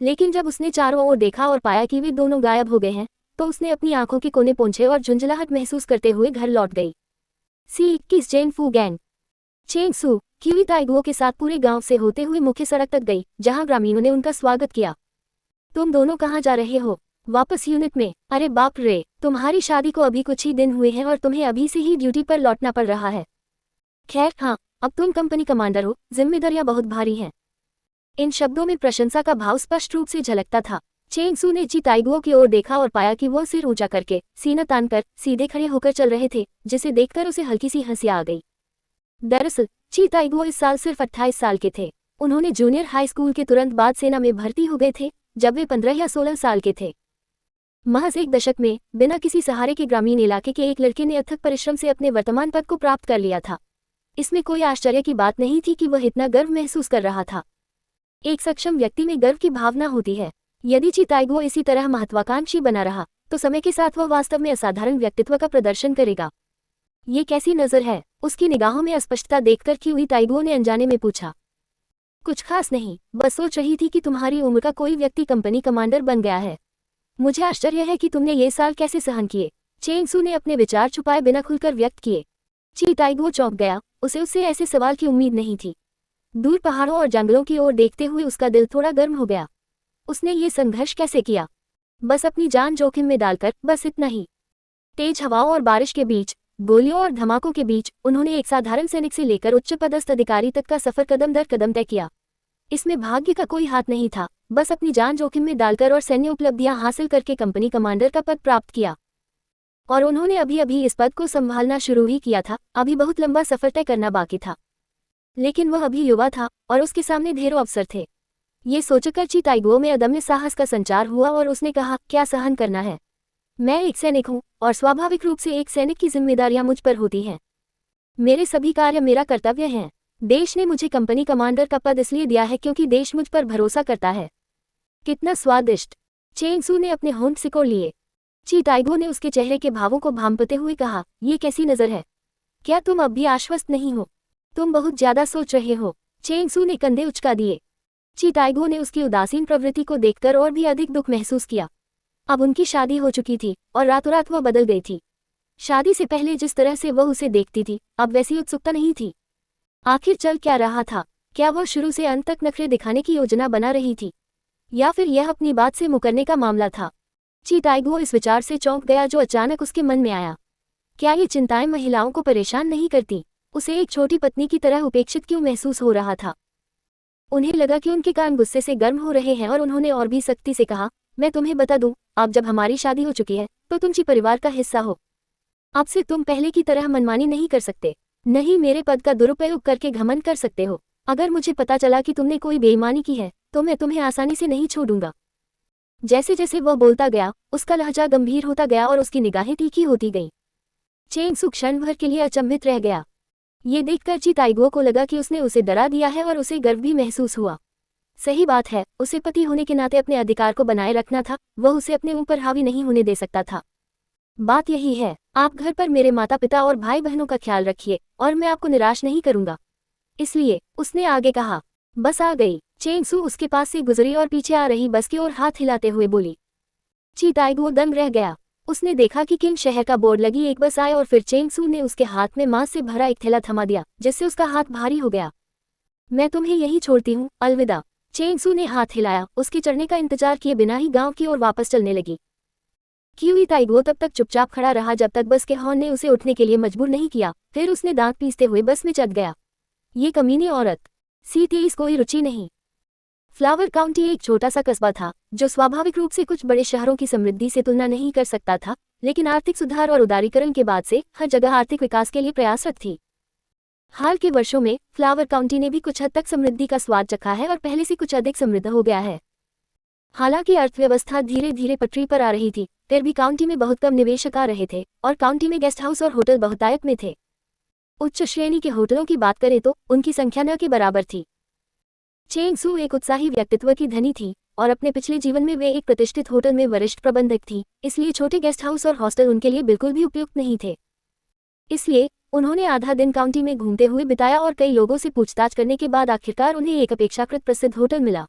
लेकिन जब उसने चारों ओर देखा और पाया कि वे दोनों गायब हो गए हैं, तो उसने अपनी आंखों के कोने पोंछे और झुंझलाहट महसूस करते हुए घर लौट गई। सी-21 चेंग फू गैंग। चेंग सू क्यूई ताइगुओ के साथ पूरे गांव से होते हुए मुख्य सड़क तक गई, जहां ग्रामीणों ने उनका स्वागत किया। तुम दोनों कहाँ जा रहे हो? वापस यूनिट में। अरे बाप रे, तुम्हारी शादी को अभी कुछ ही दिन हुए हैं और तुम्हें अभी से ही ड्यूटी पर लौटना पड़ रहा है। खैर हाँ, अब तुम कंपनी कमांडर हो, जिम्मेदारियां बहुत भारी हैं। इन शब्दों में प्रशंसा का भाव स्पष्ट रूप से झलकता था। चेंग सू ने ची ताइगुओ की ओर देखा और पाया कि वो सिर ऊंचा करके, सीना तानकर, सीधे खड़े होकर चल रहे थे, जिसे देखकर उसे हल्की सी हंसी आ गई। दरअसल ची ताइगुओ इस साल सिर्फ 28 साल के थे। उन्होंने जूनियर हाई स्कूल के तुरंत बाद सेना में भर्ती हो गए थे, जब वे 15 या 16 साल के थे। महज एक दशक में बिना किसी सहारे के ग्रामीण इलाके के एक लड़के ने अथक परिश्रम से अपने वर्तमान पद को प्राप्त कर लिया था। इसमें कोई आश्चर्य की बात नहीं थी कि वह इतना गर्व महसूस कर रहा था। एक सक्षम व्यक्ति में गर्व की भावना होती है। यदि ची ताइगुओ इसी तरह महत्वाकांक्षी बना रहा तो समय के साथ वह वास्तव में असाधारण व्यक्तित्व का प्रदर्शन करेगा। ये कैसी नजर है? उसकी निगाहों में अस्पष्टता देखकर क्यूई ताइगुओ ने अनजाने में पूछा। कुछ खास नहीं, बस सोच रही थी कि तुम्हारी उम्र का कोई व्यक्ति कंपनी कमांडर बन गया है। मुझे आश्चर्य है कि तुमने ये साल कैसे सहन किए। चेंग सू ने अपने विचार छुपाए बिना खुलकर व्यक्त किए। ची ताइगुओ चौंक गया, उसे उससे ऐसे सवाल की उम्मीद नहीं थी। दूर पहाड़ों और जंगलों की ओर देखते हुए उसका दिल थोड़ा गर्म हो गया। उसने ये संघर्ष कैसे किया? बस अपनी जान जोखिम में डालकर, बस इतना ही। तेज हवाओं और बारिश के बीच, गोलियों और धमाकों के बीच, उन्होंने एक साधारण सैनिक से लेकर उच्च पदस्थ अधिकारी तक का सफर कदम दर कदम तय किया। इसमें भाग्य का कोई हाथ नहीं था, बस अपनी जान जोखिम में डालकर और सैन्य उपलब्धियां हासिल करके कंपनी कमांडर का पद प्राप्त किया। और उन्होंने अभी अभी इस पद को संभालना शुरू ही किया था, अभी बहुत लंबा सफर तय करना बाकी था। लेकिन वह अभी युवा था और उसके सामने ढेरों अवसर थे। ये सोचकर ची ताइगुओ में अदम्य साहस का संचार हुआ और उसने कहा, क्या सहन करना है? मैं एक सैनिक हूँ और स्वाभाविक रूप से एक सैनिक की जिम्मेदारियां मुझ पर होती हैं। मेरे सभी कार्य मेरा कर्तव्य हैं। देश ने मुझे कंपनी कमांडर का पद इसलिए दिया है क्योंकि देश मुझ पर भरोसा करता है। कितना स्वादिष्ट! चेंग सू ने अपने होंठ सिकोड़ लिए। ची ताइगुओ ने उसके चेहरे के भावों को भांपते हुए कहा, ये कैसी नजर है? क्या तुम अब भी आश्वस्त नहीं हो? तुम बहुत ज्यादा सोच रहे हो। चेंग सू ने कंधे उचका दिए। ची ताइगुओ ने उसकी उदासीन प्रवृत्ति को देखकर और भी अधिक दुख महसूस किया। अब उनकी शादी हो चुकी थी और रातों रात वह बदल गई थी। शादी से पहले जिस तरह से वह उसे देखती थी, अब वैसी उत्सुकता नहीं थी। आखिर चल क्या रहा था? क्या वह शुरू से अंत तक नखरे दिखाने की योजना बना रही थी, या फिर यह अपनी बात से मुकरने का मामला था? ची ताइगुओ इस विचार से चौंक गया जो अचानक उसके मन में आया। क्या ये चिंताएं महिलाओं को परेशान नहीं करती? उसे एक छोटी पत्नी की तरह उपेक्षित क्यों महसूस हो रहा था? उन्हें लगा कि उनके कान गुस्से से गर्म हो रहे हैं और उन्होंने और भी सख्ती से कहा, मैं तुम्हें बता दूं, अब जब हमारी शादी हो चुकी है तो तुम ची परिवार का हिस्सा हो। अब से तुम पहले की तरह मनमानी नहीं कर सकते, नहीं मेरे पद का दुरुपयोग करके घमंड कर सकते हो। अगर मुझे पता चला कि तुमने कोई बेईमानी की है तो मैं तुम्हें आसानी से नहीं छोड़ूंगा। जैसे जैसे वह बोलता गया, उसका लहजा गंभीर होता गया और उसकी निगाहें तीखी होती गईं। चेंग सू क्षण भर के लिए अचंभित रह गया। ये देखकर ची ताइगुओ को लगा कि उसने उसे डरा दिया है और उसे गर्व भी महसूस हुआ। सही बात है, उसे पति होने के नाते अपने अधिकार को बनाए रखना था, वह उसे अपने ऊपर हावी नहीं होने दे सकता था। बात यही है, आप घर पर मेरे माता पिता और भाई बहनों का ख्याल रखिए और मैं आपको निराश नहीं करूंगा। इसलिए उसने आगे कहा। बस आ गई। चेंग सू उसके पास से गुजरी और पीछे आ रही बस की ओर हाथ हिलाते हुए बोली। ची ताइगुओ दंग रह गया। उसने देखा कि किंग शहर का बोर्ड लगी एक बस आए और फिर चेंग सू ने उसके हाथ में मांस से भरा एक थैला थमा दिया, जिससे उसका हाथ भारी हो गया। मैं तुम्हें यहीं छोड़ती हूँ, अलविदा। चेंग सू ने हाथ हिलाया, उसके चढ़ने का इंतजार किए बिना ही गांव की ओर वापस चलने लगी। क्यूई ताइगो तब तक चुपचाप खड़ा रहा जब तक बस के हॉर्न ने उसे उठने के लिए मजबूर नहीं किया, फिर उसने दांत पीसते हुए बस में चढ़ गया। ये कमीनी औरत। सी-23 कोई रुचि नहीं। फ्लावर काउंटी एक छोटा सा कस्बा था जो स्वाभाविक रूप से कुछ बड़े शहरों की समृद्धि से तुलना नहीं कर सकता था, लेकिन आर्थिक सुधार और उदारीकरण के बाद से हर जगह आर्थिक विकास के लिए प्रयासरत थी। हाल के वर्षों में फ्लावर काउंटी ने भी कुछ हद तक समृद्धि का स्वाद चखा है और पहले से कुछ अधिक समृद्ध हो गया है। हालांकि अर्थव्यवस्था धीरे धीरे पटरी पर आ रही थी, फिर भी काउंटी में बहुत कम निवेशक आ रहे थे और काउंटी में गेस्ट हाउस और होटल बहुतायत में थे। उच्च श्रेणी के होटलों की बात करें तो उनकी संख्या न के बराबर थी। चेंग सू एक उत्साही व्यक्तित्व की धनी थी और अपने पिछले जीवन में वे एक प्रतिष्ठित होटल में वरिष्ठ प्रबंधक थी, इसलिए छोटे गेस्ट हाउस और हॉस्टल उनके लिए बिल्कुल भी उपयुक्त नहीं थे। इसलिए उन्होंने आधा दिन काउंटी में घूमते हुए बिताया और कई लोगों से पूछताछ करने के बाद आखिरकार उन्हें एक अपेक्षाकृत प्रसिद्ध होटल मिला।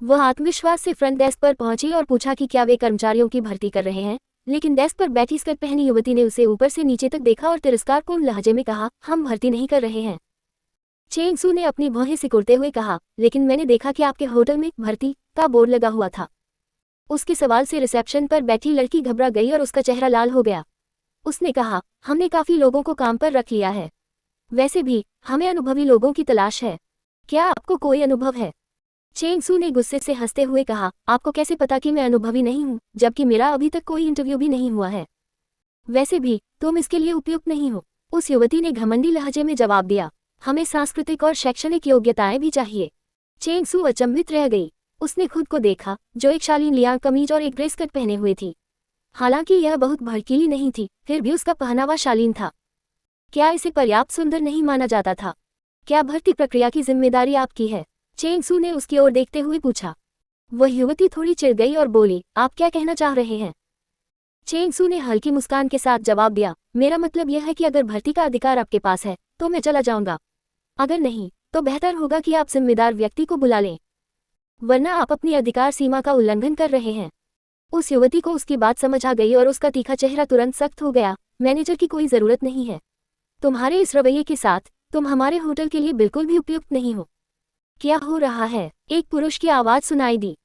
वह आत्मविश्वास से फ्रंट डेस्क पर पहुंची और पूछा कि क्या वे कर्मचारियों की भर्ती कर रहे हैं, लेकिन डेस्क पर बैठी स्कर्ट पहनी युवती ने उसे ऊपर से नीचे तक देखा और तिरस्कारपूर्ण लहजे में कहा, हम भर्ती नहीं कर रहे हैं। चेंग सू ने अपनी भौहें सिकुड़ते हुए कहा, लेकिन मैंने देखा कि आपके होटल में भर्ती का बोर्ड लगा हुआ था। उसके सवाल से रिसेप्शन पर बैठी लड़की घबरा गई और उसका चेहरा लाल हो गया। उसने कहा, हमने काफी लोगों को काम पर रख लिया है। वैसे भी हमें अनुभवी लोगों की तलाश है। क्या आपको कोई अनुभव है? चेंग सू ने गुस्से से हंसते हुए कहा, आपको कैसे पता कि मैं अनुभवी नहीं हूँ, जबकि मेरा अभी तक कोई इंटरव्यू भी नहीं हुआ है। वैसे भी तुम इसके लिए उपयुक्त नहीं हो, उस युवती ने घमंडी लहजे में जवाब दिया। हमें सांस्कृतिक और शैक्षणिक योग्यताएं भी चाहिए। चेंग सू अचंभित रह गई। उसने खुद को देखा, जो एक शालीन लिया कमीज और एक ड्रेस कट पहने हुए थी। हालांकि यह बहुत भड़कीली नहीं थी, फिर भी उसका पहनावा शालीन था। क्या इसे पर्याप्त सुंदर नहीं माना जाता था? क्या भर्ती प्रक्रिया की जिम्मेदारी आपकी है? चेंग सू ने उसकी ओर देखते हुए पूछा। वह युवती थोड़ी चिढ़ गई और बोली, आप क्या कहना चाह रहे हैं? चेंग सू ने हल्की मुस्कान के साथ जवाब दिया, मेरा मतलब यह है कि अगर भर्ती का अधिकार आपके पास है तो मैं चला जाऊंगा। अगर नहीं तो बेहतर होगा कि आप जिम्मेदार व्यक्ति को बुला लें, वरना आप अपनी अधिकार सीमा का उल्लंघन कर रहे हैं। उस युवती को उसकी बात समझ आ गई और उसका तीखा चेहरा तुरंत सख्त हो गया। मैनेजर की कोई जरूरत नहीं है। तुम्हारे इस रवैये के साथ तुम हमारे होटल के लिए बिल्कुल भी उपयुक्त नहीं हो। क्या हो रहा है? एक पुरुष की आवाज सुनाई दी।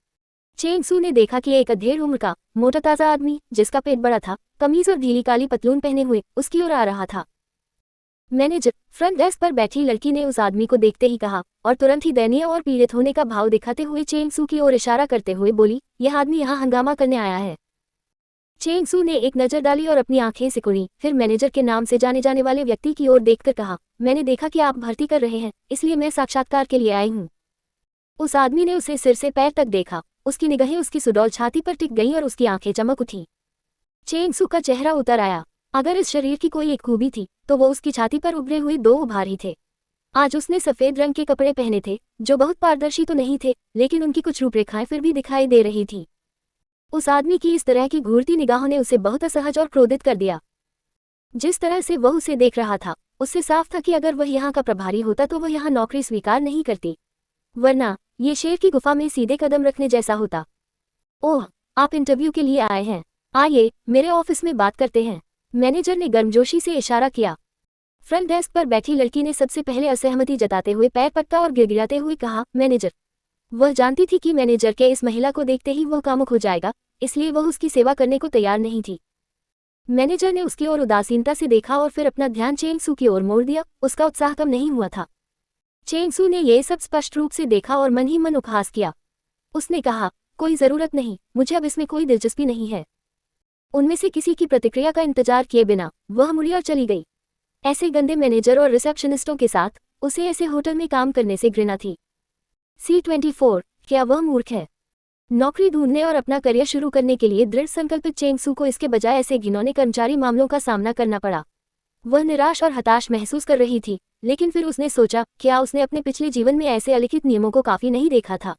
चेंग सू ने देखा कि एक अधेड़ उम्र का मोटा ताजा आदमी, जिसका पेट बड़ा था, कमीज और ढीली काली पतलून पहने हुए उसकी ओर आ रहा था। मैनेजर, फ्रंट डेस्क पर बैठी लड़की ने उस आदमी को देखते ही कहा और तुरंत ही दयनीय और पीड़ित होने का भाव दिखाते हुए चेंग सू की ओर इशारा करते हुए बोली, यह आदमी यहाँ हंगामा करने आया है। चेंग सू ने एक नजर डाली और अपनी आंखें सिकुड़ी, फिर मैनेजर के नाम से जाने वाले व्यक्ति की ओर देखकर कहा, मैंने देखा कि आप भर्ती कर रहे हैं, इसलिए मैं साक्षात्कार के लिए आई हूँ। उस आदमी ने उसे सिर से पैर तक देखा, उसकी निगाहें उसकी सुडौल छाती पर टिक गईं और उसकी आंखें चमक उठी। चेंग सू का चेहरा उतर आया। अगर इस शरीर की कोई एक खूबी थी तो वो उसकी छाती पर उभरे हुए दो उभार ही थे। आज उसने सफेद रंग के कपड़े पहने थे, जो बहुत पारदर्शी तो नहीं थे, लेकिन उनकी कुछ रूपरेखाएं फिर भी दिखाई दे रही थी। उस आदमी की इस तरह की घूरती निगाहों ने उसे बहुत असहज और क्रोधित कर दिया। जिस तरह से वह उसे देख रहा था, उससे साफ था कि अगर वह यहाँ का प्रभारी होता तो वह यहाँ नौकरी स्वीकार नहीं करती, वरना ये शेर की गुफा में सीधे कदम रखने जैसा होता। ओह, आप इंटरव्यू के लिए आए हैं? आइए, मेरे ऑफिस में बात करते हैं। मैनेजर ने गर्मजोशी से इशारा किया। फ्रंट डेस्क पर बैठी लड़की ने सबसे पहले असहमति जताते हुए पैर पटका और गिड़गिड़ाते हुए कहा, मैनेजर। वह जानती थी कि मैनेजर के इस महिला को देखते ही वह कामुक हो जाएगा, इसलिए वह उसकी सेवा करने को तैयार नहीं थी। मैनेजर ने उसकी ओर उदासीनता से देखा और फिर अपना ध्यान चेंग सू की ओर मोड़ दिया। उसका उत्साह कम नहीं हुआ था। चेंग सू ने यह सब स्पष्ट रूप से देखा और मन ही मन उपहास किया। उसने कहा, कोई जरूरत नहीं, मुझे अब इसमें कोई दिलचस्पी नहीं है। उनमें से किसी की प्रतिक्रिया का इंतजार किए बिना वह मुड़ी और चली गई। ऐसे गंदे मैनेजर और रिसेप्शनिस्टों के साथ उसे ऐसे होटल में काम करने से घृणा थी। C-24, क्या वह मूर्ख है? नौकरी ढूंढने और अपना करियर शुरू करने के लिए दृढ़ संकल्पित चेंग सू को इसके बजाय ऐसे घिनौने कर्मचारी मामलों का सामना करना पड़ा। वह निराश और हताश महसूस कर रही थी, लेकिन फिर उसने सोचा, क्या उसने अपने पिछले जीवन में ऐसे अलिखित नियमों को काफी नहीं देखा था?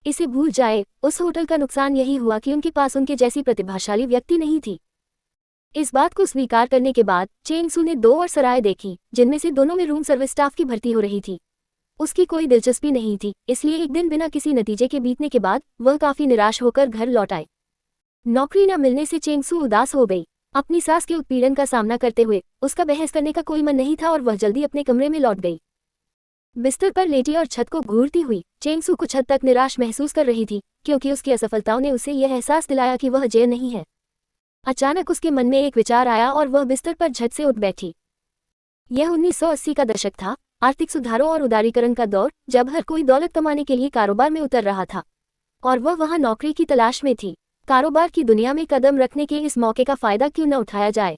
इसे भूल जाए। उस होटल का नुकसान यही हुआ कि उनके पास उनके जैसी प्रतिभाशाली व्यक्ति नहीं थी। इस बात को स्वीकार करने के बाद चेंग सू ने 2 और सराय देखी, जिनमें से दोनों में रूम सर्विस स्टाफ की भर्ती हो रही थी। उसकी कोई दिलचस्पी नहीं थी, इसलिए एक दिन बिना किसी नतीजे के बीतने के बाद वह काफी निराश होकर घर लौट आए। नौकरी न मिलने से चेंग सू उदास हो गई। अपनी सास के उत्पीड़न का सामना करते हुए उसका बहस करने का कोई मन नहीं था और वह जल्दी अपने कमरे में लौट गई। बिस्तर पर लेटी और छत को घूरती हुई चेंग सू कुछ हद तक निराश महसूस कर रही थी, क्योंकि उसकी असफलताओं ने उसे यह एहसास दिलाया कि वह जय नहीं है। अचानक उसके मन में एक विचार आया और वह बिस्तर पर झट से उठ बैठी। यह 1980 का दशक था, आर्थिक सुधारों और उदारीकरण का दौर, जब हर कोई दौलत कमाने के लिए कारोबार में उतर रहा था और वह वहां नौकरी की तलाश में थी। कारोबार की दुनिया में कदम रखने के इस मौके का फायदा क्यों न उठाया जाए।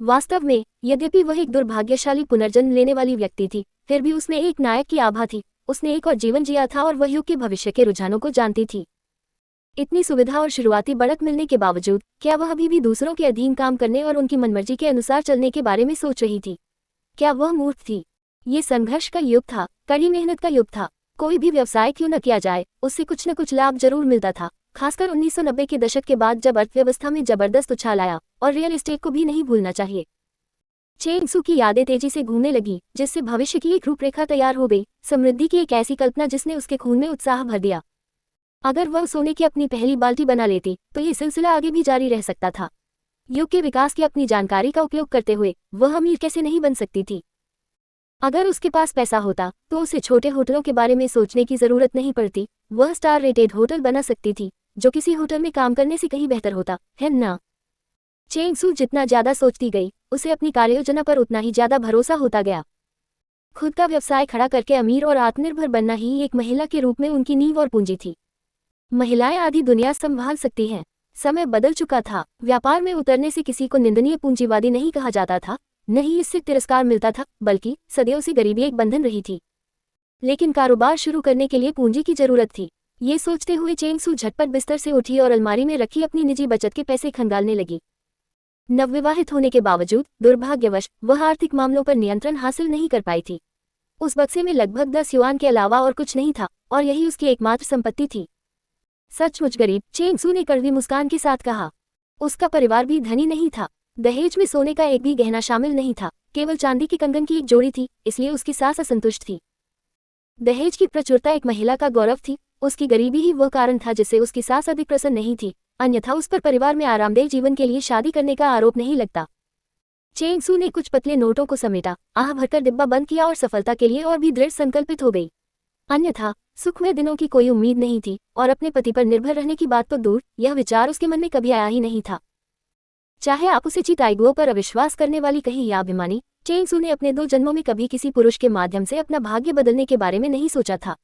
वास्तव में, यद्यपि वह एक दुर्भाग्यशाली पुनर्जन्म लेने वाली व्यक्ति थी, फिर भी उसमें एक नायक की आभा थी। उसने एक और जीवन जिया था और वह युग के भविष्य के रुझानों को जानती थी। इतनी सुविधा और शुरुआती बढ़त मिलने के बावजूद क्या वह अभी भी दूसरों के अधीन काम करने और उनकी मनमर्जी के अनुसार चलने के बारे में सोच रही थी? क्या वह मूर्ख थी? ये संघर्ष का युग था, कड़ी मेहनत का युग था। कोई भी व्यवसाय क्यों न किया जाए, उससे कुछ न कुछ लाभ जरूर मिलता था, खासकर 1990 के दशक के बाद, जब अर्थव्यवस्था में जबरदस्त उछाल आया। और रियल एस्टेट को भी नहीं भूलना चाहिए। चेंग सू की यादें तेजी से घूमने लगी, जिससे भविष्य की एक रूपरेखा तैयार हो गई, समृद्धि की एक ऐसी कल्पना जिसने उसके खून में उत्साह भर दिया। अगर वह सोने की अपनी पहली बाल्टी बना लेती तो ये सिलसिला आगे भी जारी रह सकता था। युग के विकास की अपनी जानकारी का उपयोग करते हुए वह अमीर कैसे नहीं बन सकती थी। अगर उसके पास पैसा होता तो उसे छोटे होटलों के बारे में सोचने की जरूरत नहीं पड़ती, वह स्टार रेटेड होटल बना सकती थी, जो किसी होटल में काम करने से कहीं बेहतर होता है ना। चेंग सू जितना ज्यादा सोचती गई, उसे अपनी कार्ययोजना पर उतना ही ज्यादा भरोसा होता गया। खुद का व्यवसाय खड़ा करके अमीर और आत्मनिर्भर बनना ही एक महिला के रूप में उनकी नींव और पूंजी थी। महिलाएं आधी दुनिया संभाल सकती हैं। समय बदल चुका था। व्यापार में उतरने से किसी को निंदनीय पूंजीवादी नहीं कहा जाता था, नहीं इससे तिरस्कार मिलता था, बल्कि सदियों से गरीबी एक बंधन रही थी। लेकिन कारोबार शुरू करने के लिए पूंजी की जरूरत थी। ये सोचते हुए चेंग सू झटपट बिस्तर से उठी और अलमारी में रखी अपनी निजी बचत के पैसे खंगालने लगी। नवविवाहित होने के बावजूद दुर्भाग्यवश वह आर्थिक मामलों पर नियंत्रण हासिल नहीं कर पाई थी। उस बक्से में लगभग 10 युआन के अलावा और कुछ नहीं था, और यही उसकी एकमात्र संपत्ति थी। सचमुच गरीब, चेंग सू ने कड़वी मुस्कान के साथ कहा। उसका परिवार भी धनी नहीं था। दहेज में सोने का एक भी गहना शामिल नहीं था, केवल चांदी के कंगन की एक जोड़ी थी, इसलिए उसकी सास असंतुष्ट थी। दहेज की प्रचुरता एक महिला का गौरव थी, उसकी गरीबी ही वह कारण था जिससे उसकी सास अधिक प्रसन्न नहीं थी, अन्यथा उस पर परिवार में आरामदेह जीवन के लिए शादी करने का आरोप नहीं लगता। चेंग सू ने कुछ पतले नोटों को समेटा, आह भरकर डिब्बा बंद किया और सफलता के लिए और भी दृढ़ संकल्पित हो गई। अन्यथा सुखमय दिनों की कोई उम्मीद नहीं थी, और अपने पति पर निर्भर रहने की बात तो दूर, यह विचार उसके मन में कभी आया ही नहीं था। चाहे आप उसे ची टाइगुओं पर अविश्वास करने वाली कहीं या अभिमानी, चेंग सू ने अपने 2 जन्मों में कभी किसी पुरुष के माध्यम से अपना भाग्य बदलने के बारे में नहीं सोचा था।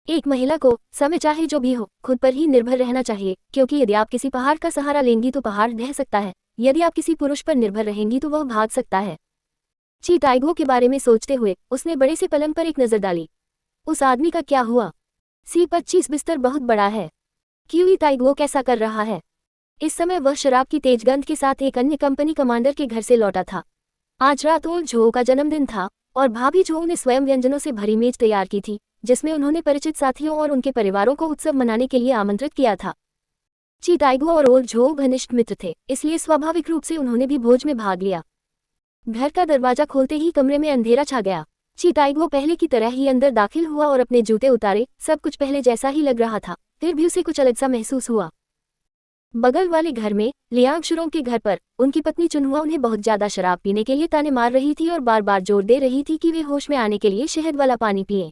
एक महिला को समय चाहे जो भी हो खुद पर ही निर्भर रहना चाहिए, क्योंकि यदि आप किसी पहाड़ का सहारा लेंगी तो पहाड़ ढह सकता है, यदि आप किसी पुरुष पर निर्भर रहेंगी तो वह भाग सकता है। ची टाइगुओं के बारे में सोचते हुए उसने बड़े से पलंग पर एक नजर डाली। उस आदमी का क्या हुआ? C25 बिस्तर बहुत बड़ा है। क्यूई टाइगुओ कैसा कर रहा है? इस समय वह शराब की तेज गंध के साथ एक अन्य कंपनी कमांडर के घर से लौटा था। आज रात ओल झो का जन्मदिन था और भाभी झो ने स्वयं व्यंजनों से भरी मेज तैयार की थी, जिसमें उन्होंने परिचित साथियों और उनके परिवारों को उत्सव मनाने के लिए आमंत्रित किया था। ची टाइगुओ और ओल झो घनिष्ठ मित्र थे, इसलिए स्वाभाविक रूप से उन्होंने भी भोज में भाग लिया। घर का दरवाजा खोलते ही कमरे में अंधेरा छा गया। ची टाइगुओ पहले की तरह ही अंदर दाखिल हुआ और अपने जूते उतारे। सब कुछ पहले जैसा ही लग रहा था, फिर भी उसे कुछ अलग सा महसूस हुआ। बगल वाले घर में लियांग शुरों के घर पर उनकी पत्नी चुनहुआ उन्हें बहुत ज्यादा शराब पीने के लिए ताने मार रही थी और बार बार जोर दे रही थी कि वे होश में आने के लिए शहद वाला पानी पिएं।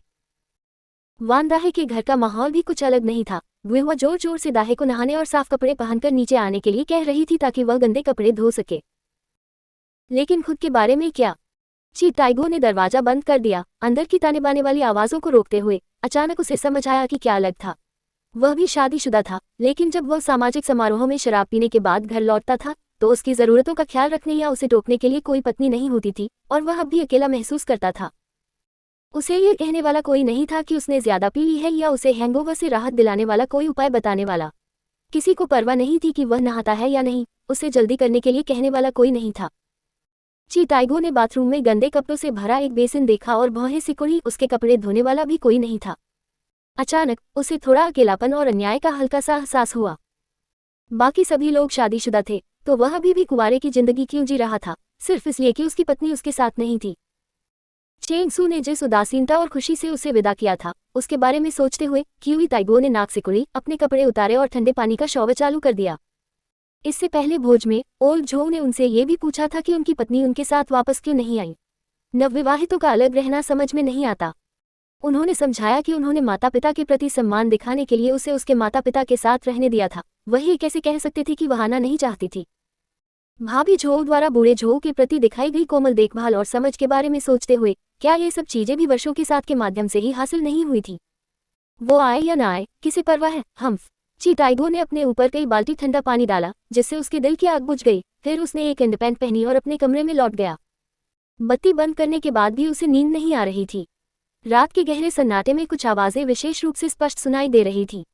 वान दाहे के घर का माहौल भी कुछ अलग नहीं था। वह जोर जोर से दाहे को नहाने और साफ कपड़े पहनकर नीचे आने के लिए कह रही थी ताकि वह गंदे कपड़े धो सके। लेकिन खुद के बारे में क्या? ची टाइगुओ ने दरवाजा बंद कर दिया, अंदर की ताने बाने वाली आवाजों को रोकते हुए। अचानक उसे समझ आया कि क्या अलग था। वह भी शादीशुदा था, लेकिन जब वह सामाजिक समारोहों में शराब पीने के बाद घर लौटता था तो उसकी जरूरतों का ख्याल रखने या उसे टोकने के लिए कोई पत्नी नहीं होती थी, और वह अब भी अकेला महसूस करता था। उसे ये कहने वाला कोई नहीं था कि उसने ज्यादा पी ली है, या उसे हैंगओवर से राहत दिलाने वाला कोई उपाय बताने वाला। किसी को परवाह नहीं थी कि वह नहाता है या नहीं, उसे जल्दी करने के लिए कहने वाला कोई नहीं था। ची टाइगुओ ने बाथरूम में गंदे कपड़ों से भरा एक बेसिन देखा और भौहें सिकुड़ी, उसके कपड़े धोने वाला भी कोई नहीं था। अचानक उसे थोड़ा अकेलापन और अन्याय का हल्का सा एहसास हुआ। बाकी सभी लोग शादीशुदा थे, तो वह अभी भी कुंवारे की जिंदगी क्यों जी रहा था, सिर्फ इसलिए कि उसकी पत्नी उसके साथ नहीं थी। चेंग सू ने जिस उदासीनता और खुशी से उसे विदा किया था, उसके बारे में सोचते हुए क्यूई टाइगुओ ने नाक सिकुड़ी, अपने कपड़े उतारे और ठंडे पानी का शॉवर चालू कर दिया। इससे पहले भोज में ओल्ड झो ने उनसे ये भी पूछा था कि उनकी पत्नी उनके साथ वापस क्यों नहीं आई। नवविवाहितों का अलग रहना समझ में नहीं आता। उन्होंने समझाया कि उन्होंने माता पिता के प्रति सम्मान दिखाने के लिए उसे उसके माता पिता के साथ रहने दिया था, वही कैसे कह सकते थे कि वह आना नहीं चाहती थी। भाभी झो द्वारा बूढ़े झो के प्रति दिखाई गई कोमल देखभाल और समझ के बारे में सोचते हुए, क्या ये सब चीजें भी वर्षों के साथ के माध्यम से ही हासिल नहीं हुई थी? वो आए या ना आए, किसे परवाह है। हम्फ। चीटाइगो ने अपने ऊपर कई बाल्टी ठंडा पानी डाला, जिससे उसके दिल की आग बुझ गई। फिर उसने एक अंडरपैंट पहनी और अपने कमरे में लौट गया। बत्ती बंद करने के बाद भी उसे नींद नहीं आ रही थी। रात के गहरे सन्नाटे में कुछ आवाजें विशेष रूप से स्पष्ट सुनाई दे रही थी।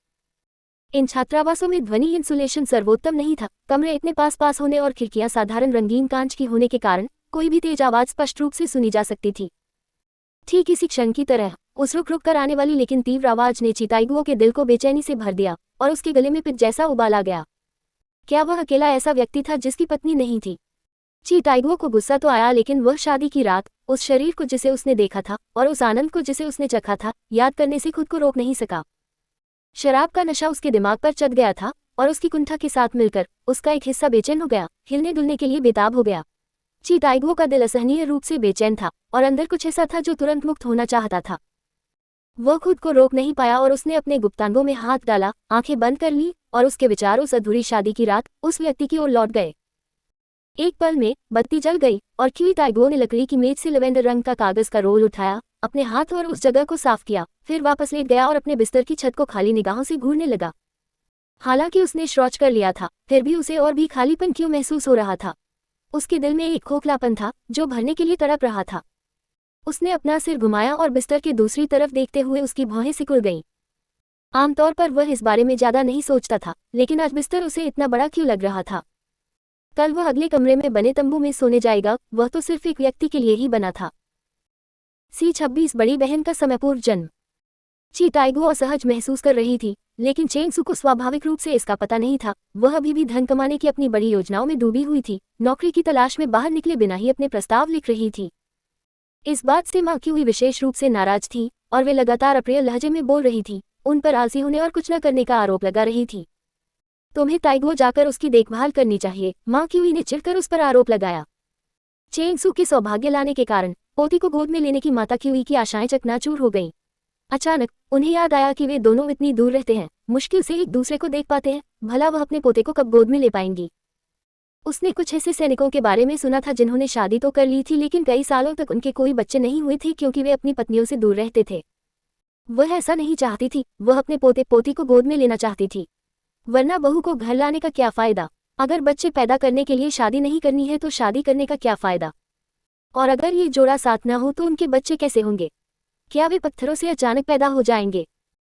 इन छात्रावासों में ध्वनि इंसुलेशन सर्वोत्तम नहीं था। कमरे इतने पास पास होने और खिड़कियां साधारण रंगीन कांच की होने के कारण कोई भी तेज आवाज स्पष्ट रूप से सुनी जा सकती थी। ठीक इसी क्षण की तरह उस रुक रुक कर आने वाली लेकिन तीव्र आवाज ने चीताइगुओ के दिल को बेचैनी से भर दिया और उसके गले में पित्त जैसा उबाल आ गया। क्या वह अकेला ऐसा व्यक्ति था जिसकी पत्नी नहीं थी? चीताइगुओ को गुस्सा तो आया, लेकिन वह शादी की रात, उस शरीर को जिसे उसने देखा था और उस आनंद को जिसे उसने चखा था, याद करने से खुद को रोक नहीं सका। शराब का नशा उसके दिमाग पर चढ़ गया था और उसकी कुंठा के साथ मिलकर उसका एक हिस्सा बेचैन हो गया, हिलने डुलने के लिए बेताब हो गया। चीताइगुओ का दिल असहनीय रूप से बेचैन था और अंदर कुछ ऐसा था जो तुरंत मुक्त होना चाहता था। वह खुद को रोक नहीं पाया और उसने अपने गुप्तांगों में हाथ डाला, आंखें बंद कर ली और उसके विचार उस अधूरी शादी की रात, उस व्यक्ति की ओर लौट गए। एक पल में बत्ती जल गई और चीताइगुओ ने लकड़ी की मेज से लैवेंडर रंग का कागज का रोल उठाया, अपने हाथ और उस जगह को साफ किया, फिर वापस लेट गया और अपने बिस्तर की छत को खाली निगाहों से घूरने लगा। हालांकि उसने शौच कर लिया था, फिर भी उसे और भी खालीपन क्यों महसूस हो रहा था? उसके दिल में एक खोखलापन था जो भरने के लिए तड़प रहा था। उसने अपना सिर घुमाया और बिस्तर के दूसरी तरफ देखते हुए उसकी भौहें सिकुड़ गईं। आमतौर पर वह इस बारे में ज्यादा नहीं सोचता था, लेकिन आज बिस्तर उसे इतना बड़ा क्यों लग रहा था? कल वह अगले कमरे में बने तंबू में सोने जाएगा, वह तो सिर्फ एक व्यक्ति के लिए ही बना था। C26 बड़ी बहन का समयपूर्व जन्म। चीताइगुओ असहज महसूस कर रही थी, लेकिन चेंगसू को स्वाभाविक रूप से इसका पता नहीं था। वह अभी भी धन कमाने की अपनी बड़ी योजनाओं में डूबी हुई थी, नौकरी की तलाश में बाहर निकले बिना ही अपने प्रस्ताव लिख रही थी। इस बात से माँ क्यूई विशेष रूप से नाराज थी और वे लगातार अप्रिय लहजे में बोल रही थी, उन पर आलसी होने और कुछ न करने का आरोप लगा रही थी। तुम्हें ताइगुओ जाकर उसकी देखभाल करनी चाहिए, माँ क्यूई ने चिढ़कर उस पर आरोप लगाया। चेंगसू के सौभाग्य लाने के कारण पोती को गोद में लेने की माता क्यूई की आशाएं चकनाचूर हो गईं। अचानक उन्हें याद आया कि वे दोनों इतनी दूर रहते हैं, मुश्किल से एक दूसरे को देख पाते हैं, भला वह अपने पोते को कब गोद में ले पाएंगी। उसने कुछ ऐसे सैनिकों के बारे में सुना था जिन्होंने शादी तो कर ली थी, लेकिन कई सालों तक उनके कोई बच्चे नहीं हुए थे क्योंकि वे अपनी पत्नियों से दूर रहते थे। वह ऐसा नहीं चाहती थी, वह अपने पोते पोती को गोद में लेना चाहती थी। वरना बहू को घर लाने का क्या फायदा? अगर बच्चे पैदा करने के लिए शादी नहीं करनी है तो शादी करने का क्या फायदा? और अगर ये जोड़ा साथ न हो तो उनके बच्चे कैसे होंगे? क्या वे पत्थरों से अचानक पैदा हो जाएंगे?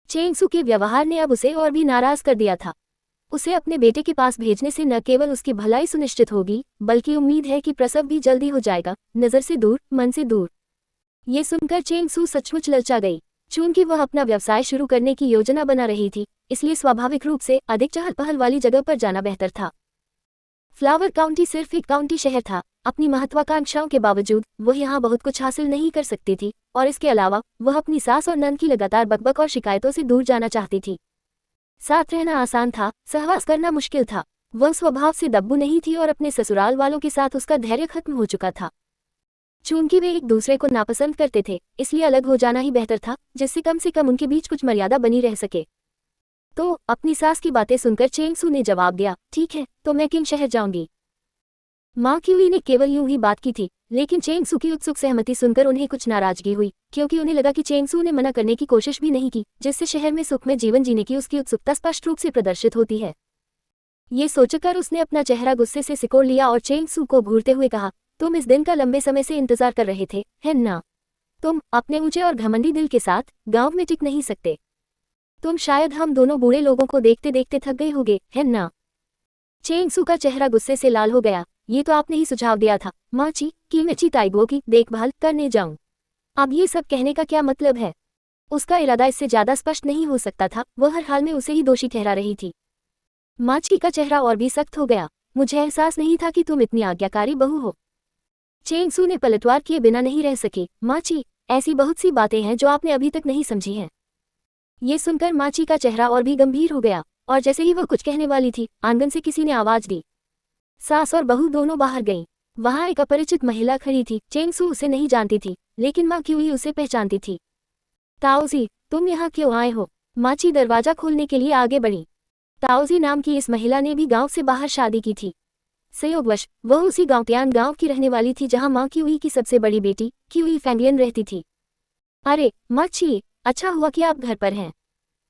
चेंगसू के व्यवहार ने अब उसे और भी नाराज कर दिया था। उसे अपने बेटे के पास भेजने से न केवल उसकी भलाई सुनिश्चित होगी, बल्कि उम्मीद है कि प्रसव भी जल्दी हो जाएगा, नजर से दूर, मन से दूर। ये सुनकर चेंगसू सचमुच ललचा गई। चूंकि वह अपना व्यवसाय शुरू करने की योजना बना रही थी, इसलिए स्वाभाविक रूप से अधिक चहल पहल वाली जगह पर जाना बेहतर था। फ्लावर काउंटी सिर्फ एक काउंटी शहर था। अपनी महत्वाकांक्षाओं के बावजूद वह यहाँ बहुत कुछ हासिल नहीं कर सकती थी, और इसके अलावा वह अपनी सास और नंद की लगातार बकबक और शिकायतों से दूर जाना चाहती थी। साथ रहना आसान था, सहवास करना मुश्किल था। वह स्वभाव से दब्बू नहीं थी और अपने ससुराल वालों के साथ उसका धैर्य खत्म हो चुका था। चूंकि वे एक दूसरे को नापसंद करते थे, इसलिए अलग हो जाना ही बेहतर था, जिससे कम से कम उनके बीच कुछ मर्यादा बनी रह सके। तो अपनी सास की बातें सुनकर चेंगसू ने जवाब दिया, ठीक है, तो मैं किंग शहर जाऊंगी। माँ क्यूई ने केवल यूं ही बात की थी, लेकिन चेंगसू की उत्सुक सहमति सुनकर उन्हें कुछ नाराजगी हुई, क्योंकि उन्हें लगा कि चेंगसू ने मना करने की कोशिश भी नहीं की, जिससे शहर में सुखमय जीवन जीने की उसकी उत्सुकता स्पष्ट रूप से प्रदर्शित होती है। ये सोचकर उसने अपना चेहरा गुस्से से सिकोड़ लिया और चेंगसू को घूरते हुए कहा, तुम इस दिन का लंबे समय से इंतजार कर रहे थे, है ना? तुम अपने ऊंचे और घमंडी दिल के साथ गांव में टिक नहीं सकते। तुम शायद हम दोनों बूढ़े लोगों को देखते देखते थक गए होगे, है ना? चेंगसू का चेहरा गुस्से से लाल हो गया। ये तो आपने ही सुझाव दिया था, माँ ची, कि मैं चीताइगुओ की देखभाल करने जाऊं। अब ये सब कहने का क्या मतलब है? उसका इरादा इससे ज्यादा स्पष्ट नहीं हो सकता था, वह हर हाल में उसे ही दोषी ठहरा रही थी। माँ ची का चेहरा और भी सख्त हो गया। मुझे एहसास नहीं था कि तुम इतनी आज्ञाकारी बहू हो। चेंगसू ने पलटवार किए बिना नहीं रह सकी। माँ ची, ऐसी बहुत सी बातें हैं जो आपने अभी तक नहीं समझी हैं। ये सुनकर माँ ची का चेहरा और भी गंभीर हो गया, और जैसे ही वह कुछ कहने वाली थी, आंगन से किसी ने आवाज दी। सास और बहू दोनों बाहर गईं। वहां एक अपरिचित महिला खड़ी थी। चेंग सू उसे नहीं जानती थी, लेकिन माँ क्यूई उसे पहचानती थी। ताओजी, तुम यहाँ क्यों आए हो? माची दरवाजा खोलने के लिए आगे बढ़ी। ताओजी नाम की इस महिला ने भी गांव से बाहर शादी की थी। संयोगवश वह उसी गांवतियान गांव की रहने वाली थी जहां माँ क्यूई की सबसे बड़ी बेटी क्यूई फेंगलियन रहती थी। अरे माची, अच्छा हुआ कि आप घर पर हैं।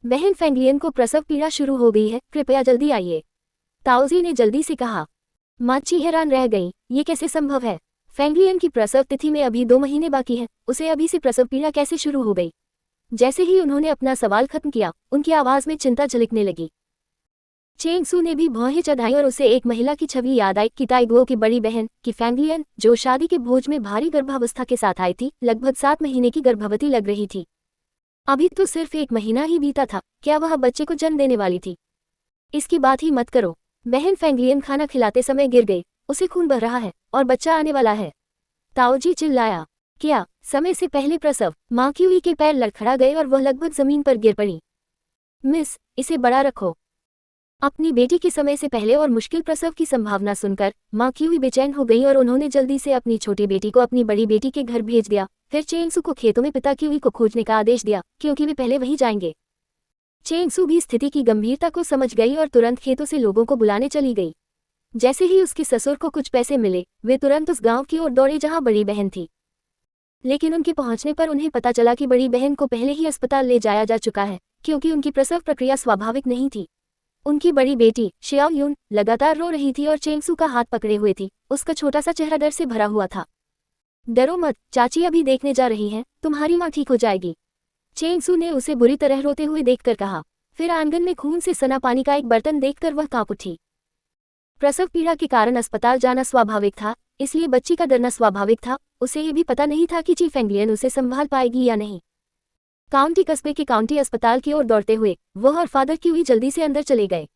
बहन फेंगलियन को प्रसव पीड़ा शुरू हो गई है, कृपया जल्दी आइए, ताओजी ने जल्दी से कहा। माची हैरान रह गई, ये कैसे संभव है? फेंगलियन की प्रसव तिथि में अभी 2 महीने बाकी है, उसे अभी से प्रसव पीड़ा कैसे शुरू हो गई? जैसे ही उन्होंने अपना सवाल खत्म किया, उनकी आवाज में चिंता झलकने लगी। चेंग सू ने भी भौहें चढ़ाई और उसे एक महिला की छवि याद आई, किताइगुओ की बड़ी बहन की फेंगलियन, जो शादी के भोज में भारी गर्भावस्था के साथ आई थी, लगभग 7 महीने की गर्भवती लग रही थी। अभी तो सिर्फ 1 महीना ही बीता था, क्या वह बच्चे को जन्म देने वाली थी? इसकी बात ही मत करो। बहन फेंगलियन खाना खिलाते समय गिर गई, उसे खून बह रहा है और बच्चा आने वाला है, ताओजी चिल्लाया। क्या समय से पहले प्रसव? माँ क्यूई के पैर लड़खड़ा गए और वह लगभग जमीन पर गिर पड़ी। मिस, इसे बड़ा रखो। अपनी बेटी के समय से पहले और मुश्किल प्रसव की संभावना सुनकर माँ क्यूई बेचैन हो गई और उन्होंने जल्दी से अपनी छोटी बेटी को अपनी बड़ी बेटी के घर भेज दिया। फिर चेंग सू को खेतों में पिता क्यूई को खोजने का आदेश दिया, क्योंकि वे पहले वहीं जाएंगे। चेंग सू भी स्थिति की गंभीरता को समझ गई और तुरंत खेतों से लोगों को बुलाने चली गई। जैसे ही उसके ससुर को कुछ पैसे मिले, वे तुरंत उस गांव की ओर दौड़े जहां बड़ी बहन थी। लेकिन उनके पहुंचने पर उन्हें पता चला कि बड़ी बहन को पहले ही अस्पताल ले जाया जा चुका है, क्योंकि उनकी प्रसव प्रक्रिया स्वाभाविक नहीं थी। उनकी बड़ी बेटी शियाओ यून लगातार रो रही थी और चेंग सू का हाथ पकड़े हुए थी। उसका छोटा सा चेहरा डर से भरा हुआ था। डरो मत, चाची अभी देखने जा रही हैं, तुम्हारी माँ ठीक हो जाएगी, चेंग सू ने उसे बुरी तरह रोते हुए देखकर कहा। फिर आंगन में खून से सना पानी का एक बर्तन देखकर वह कांप उठी। प्रसव पीड़ा के कारण अस्पताल जाना स्वाभाविक था, इसलिए बच्ची का डरना स्वाभाविक था। उसे ये भी पता नहीं था कि ची फेंगलियन उसे संभाल पाएगी या नहीं। काउंटी कस्बे के काउंटी अस्पताल की ओर दौड़ते हुए वह और फादर क्यूई जल्दी से अंदर चले गए।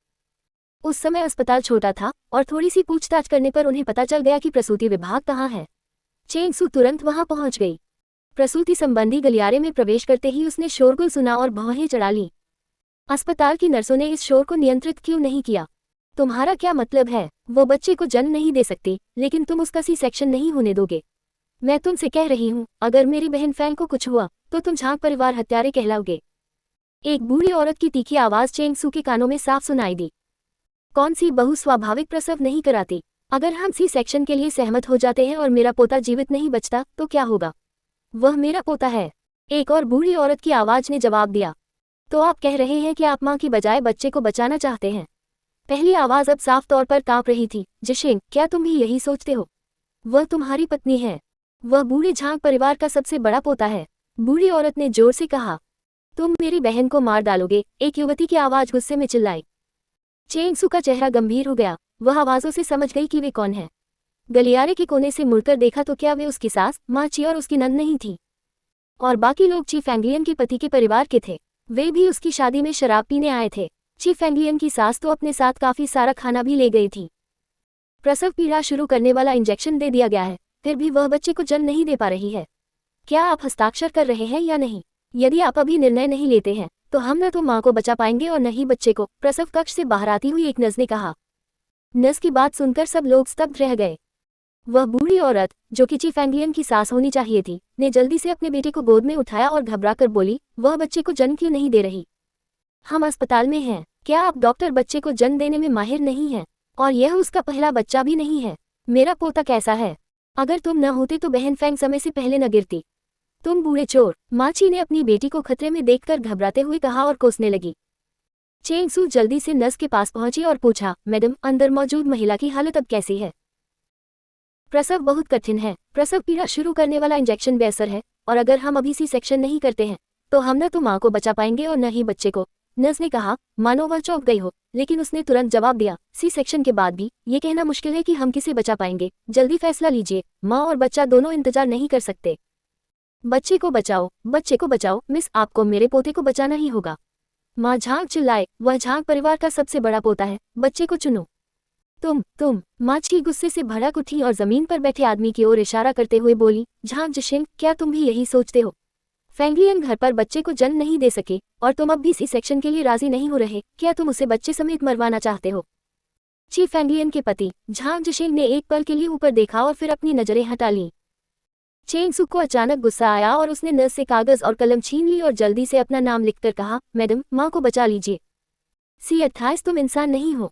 उस समय अस्पताल छोटा था और थोड़ी सी पूछताछ करने पर उन्हें पता चल गया कि प्रसूति विभाग कहाँ है। चेंग सू तुरंत वहां पहुंच गई। प्रसूति संबंधी गलियारे में प्रवेश करते ही उसने शोरगुल सुना और भौहें चढ़ा ली। अस्पताल की नर्सों ने इस शोर को नियंत्रित क्यों नहीं किया? तुम्हारा क्या मतलब है? वो बच्चे को जन्म नहीं दे सकती, लेकिन तुम उसका सी सेक्शन नहीं होने दोगे। मैं तुमसे कह रही हूँ, अगर मेरी बहन फैंग को कुछ हुआ तो तुम झांक परिवार हत्यारे कहलाओगे। एक बूढ़ी औरत की तीखी आवाज चेंग सू के कानों में साफ सुनाई दी। कौन सी बहू स्वाभाविक प्रसव नहीं कराती? अगर हम सी सेक्शन के लिए सहमत हो जाते हैं और मेरा पोता जीवित नहीं बचता तो क्या होगा? वह मेरा पोता है, एक और बूढ़ी औरत की आवाज ने जवाब दिया। तो आप कह रहे हैं कि आप मां की बजाय बच्चे को बचाना चाहते हैं? पहली आवाज अब साफ तौर पर कांप रही थी। जिशिंग, क्या तुम भी यही सोचते हो? वह तुम्हारी पत्नी है, वह बूढ़े झांग परिवार का सबसे बड़ा पोता है, बूढ़ी औरत ने जोर से कहा। तुम मेरी बहन को मार डालोगे, एक युवती की आवाज गुस्से में चिल्लाई। चेंग सू का चेहरा गंभीर हो गया, वह आवाजों से समझ गई कि वे कौन है। गलियारे के कोने से मुड़कर देखा तो क्या वे उसकी सास माँ ची और उसकी नंद नहीं थी? और बाकी लोग ची फेंगलियन के पति के परिवार के थे, वे भी उसकी शादी में शराब पीने आए थे। ची फेंगलियन की सास तो अपने साथ काफी सारा खाना भी ले गई थी। प्रसव पीड़ा शुरू करने वाला इंजेक्शन दे दिया गया है, फिर भी वह बच्चे को जन्म नहीं दे पा रही है। क्या आप हस्ताक्षर कर रहे हैं या नहीं? यदि आप अभी निर्णय नहीं लेते हैं तो हम न तो माँ को बचा पाएंगे और न ही बच्चे को, प्रसव कक्ष से बाहर आती हुई एक नर्स ने कहा। नर्स की बात सुनकर सब लोग स्तब्ध रह गए। वह बूढ़ी औरत, जो कि ची फेंगलियन की सास होनी चाहिए थी, ने जल्दी से अपने बेटे को गोद में उठाया और घबराकर बोली, वह बच्चे को जन्म क्यों नहीं दे रही? हम अस्पताल में हैं, क्या आप डॉक्टर बच्चे को जन्म देने में माहिर नहीं हैं? और यह उसका पहला बच्चा भी नहीं है। मेरा पोता कैसा है? अगर तुम न होते तो बहन फैंग समय से पहले न गिरती। तुम बूढ़े चोर, माची ने अपनी बेटी को खतरे में देखकर घबराते हुए कहा और कोसने लगी। चेंग सू जल्दी से नर्स के पास पहुंची और पूछा, मैडम, अंदर मौजूद महिला की हालत अब कैसी है? प्रसव बहुत कठिन है, प्रसव पीड़ा शुरू करने वाला इंजेक्शन बेअसर है, और अगर हम अभी सी सेक्शन नहीं करते हैं तो हम न तो माँ को बचा पाएंगे और न ही बच्चे को, नर्स ने कहा। मानो वह चौंक गई हो, लेकिन उसने तुरंत जवाब दिया, सी सेक्शन के बाद भी ये कहना मुश्किल है कि हम किसे बचा पाएंगे। जल्दी फैसला लीजिए, माँ और बच्चा दोनों इंतजार नहीं कर सकते। बच्चे को बचाओ, बच्चे को बचाओ, मिस, आपको मेरे पोते को बचाना ही होगा। माँ झांग चिल्लाए, वह झांग परिवार का सबसे बड़ा पोता है, बच्चे को चुनो। तुम, माची गुस्से से भड़क उठी और जमीन पर बैठे आदमी की ओर इशारा करते हुए बोली, झांग जिशिंग, क्या तुम भी यही सोचते हो? फेंगलियन घर पर बच्चे को जन्म नहीं दे सके और तुम अब भी सी सेक्शन के लिए राजी नहीं हो रहे, क्या तुम उसे बच्चे समेत मरवाना चाहते हो? चीफ एंगियन के पति झांग जिशेंग ने एक पल के लिए ऊपर देखा और फिर अपनी नजरें हटा लीं। चेंग सू को अचानक गुस्सा आया और उसने नर्स से कागज और कलम छीन ली और जल्दी से अपना नाम लिखकर कहा, मैडम, माँ को बचा लीजिए। C28 तुम इंसान नहीं हो।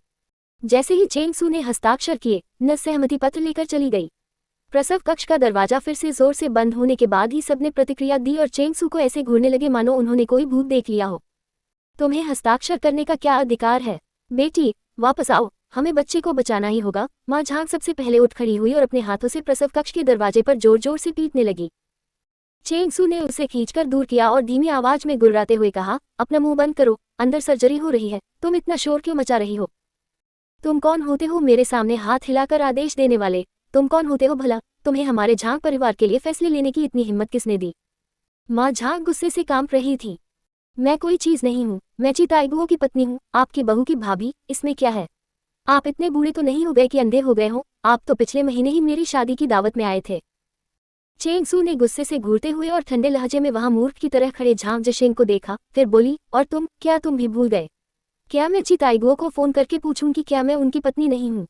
जैसे ही चेंग सू ने हस्ताक्षर किए, नर्स सहमति पत्र लेकर चली गई। प्रसव कक्ष का दरवाजा फिर से जोर से बंद होने के बाद ही सबने प्रतिक्रिया दी और चेंग सू को ऐसे घूरने लगे मानो उन्होंने कोई भूत देख लिया हो। तुम्हें हस्ताक्षर करने का क्या अधिकार है? बेटी, वापस आओ, हमें बच्चे को बचाना ही होगा। माँ झांग सबसे पहले उठ खड़ी हुई और अपने हाथों से प्रसव कक्ष के दरवाजे पर जोर जोर से पीटने लगी। चेंग सू ने उसे खींचकर दूर किया और धीमी आवाज में गुर्राते हुए कहा, अपना मुंह बंद करो, अंदर सर्जरी हो रही है, तुम इतना शोर क्यों मचा रही हो? तुम कौन होते हो मेरे सामने हाथ हिलाकर आदेश देने वाले? तुम कौन होते हो भला? तुम्हें हमारे झांग परिवार के लिए फैसले लेने की इतनी हिम्मत किसने दी? माँ झांग गुस्से से कांप रही थी। मैं कोई चीज नहीं हूँ, मैं चीताइगुओं की पत्नी हूँ, आपकी बहू की भाभी। इसमें क्या है? आप इतने बूढ़े तो नहीं हो गए कि अंधे हो गए हो? आप तो पिछले महीने ही मेरी शादी की दावत में आए थे। चेंग सू ने गुस्से से घूरते हुए और ठंडे लहजे में वहां मूर्ख की तरह खड़े झांग जिशेंग को देखा, फिर बोली, और तुम, क्या तुम भी भूल गए? क्या मैं चीताइगुओं को फोन करके पूछूं कि क्या मैं उनकी पत्नी नहीं हूँ?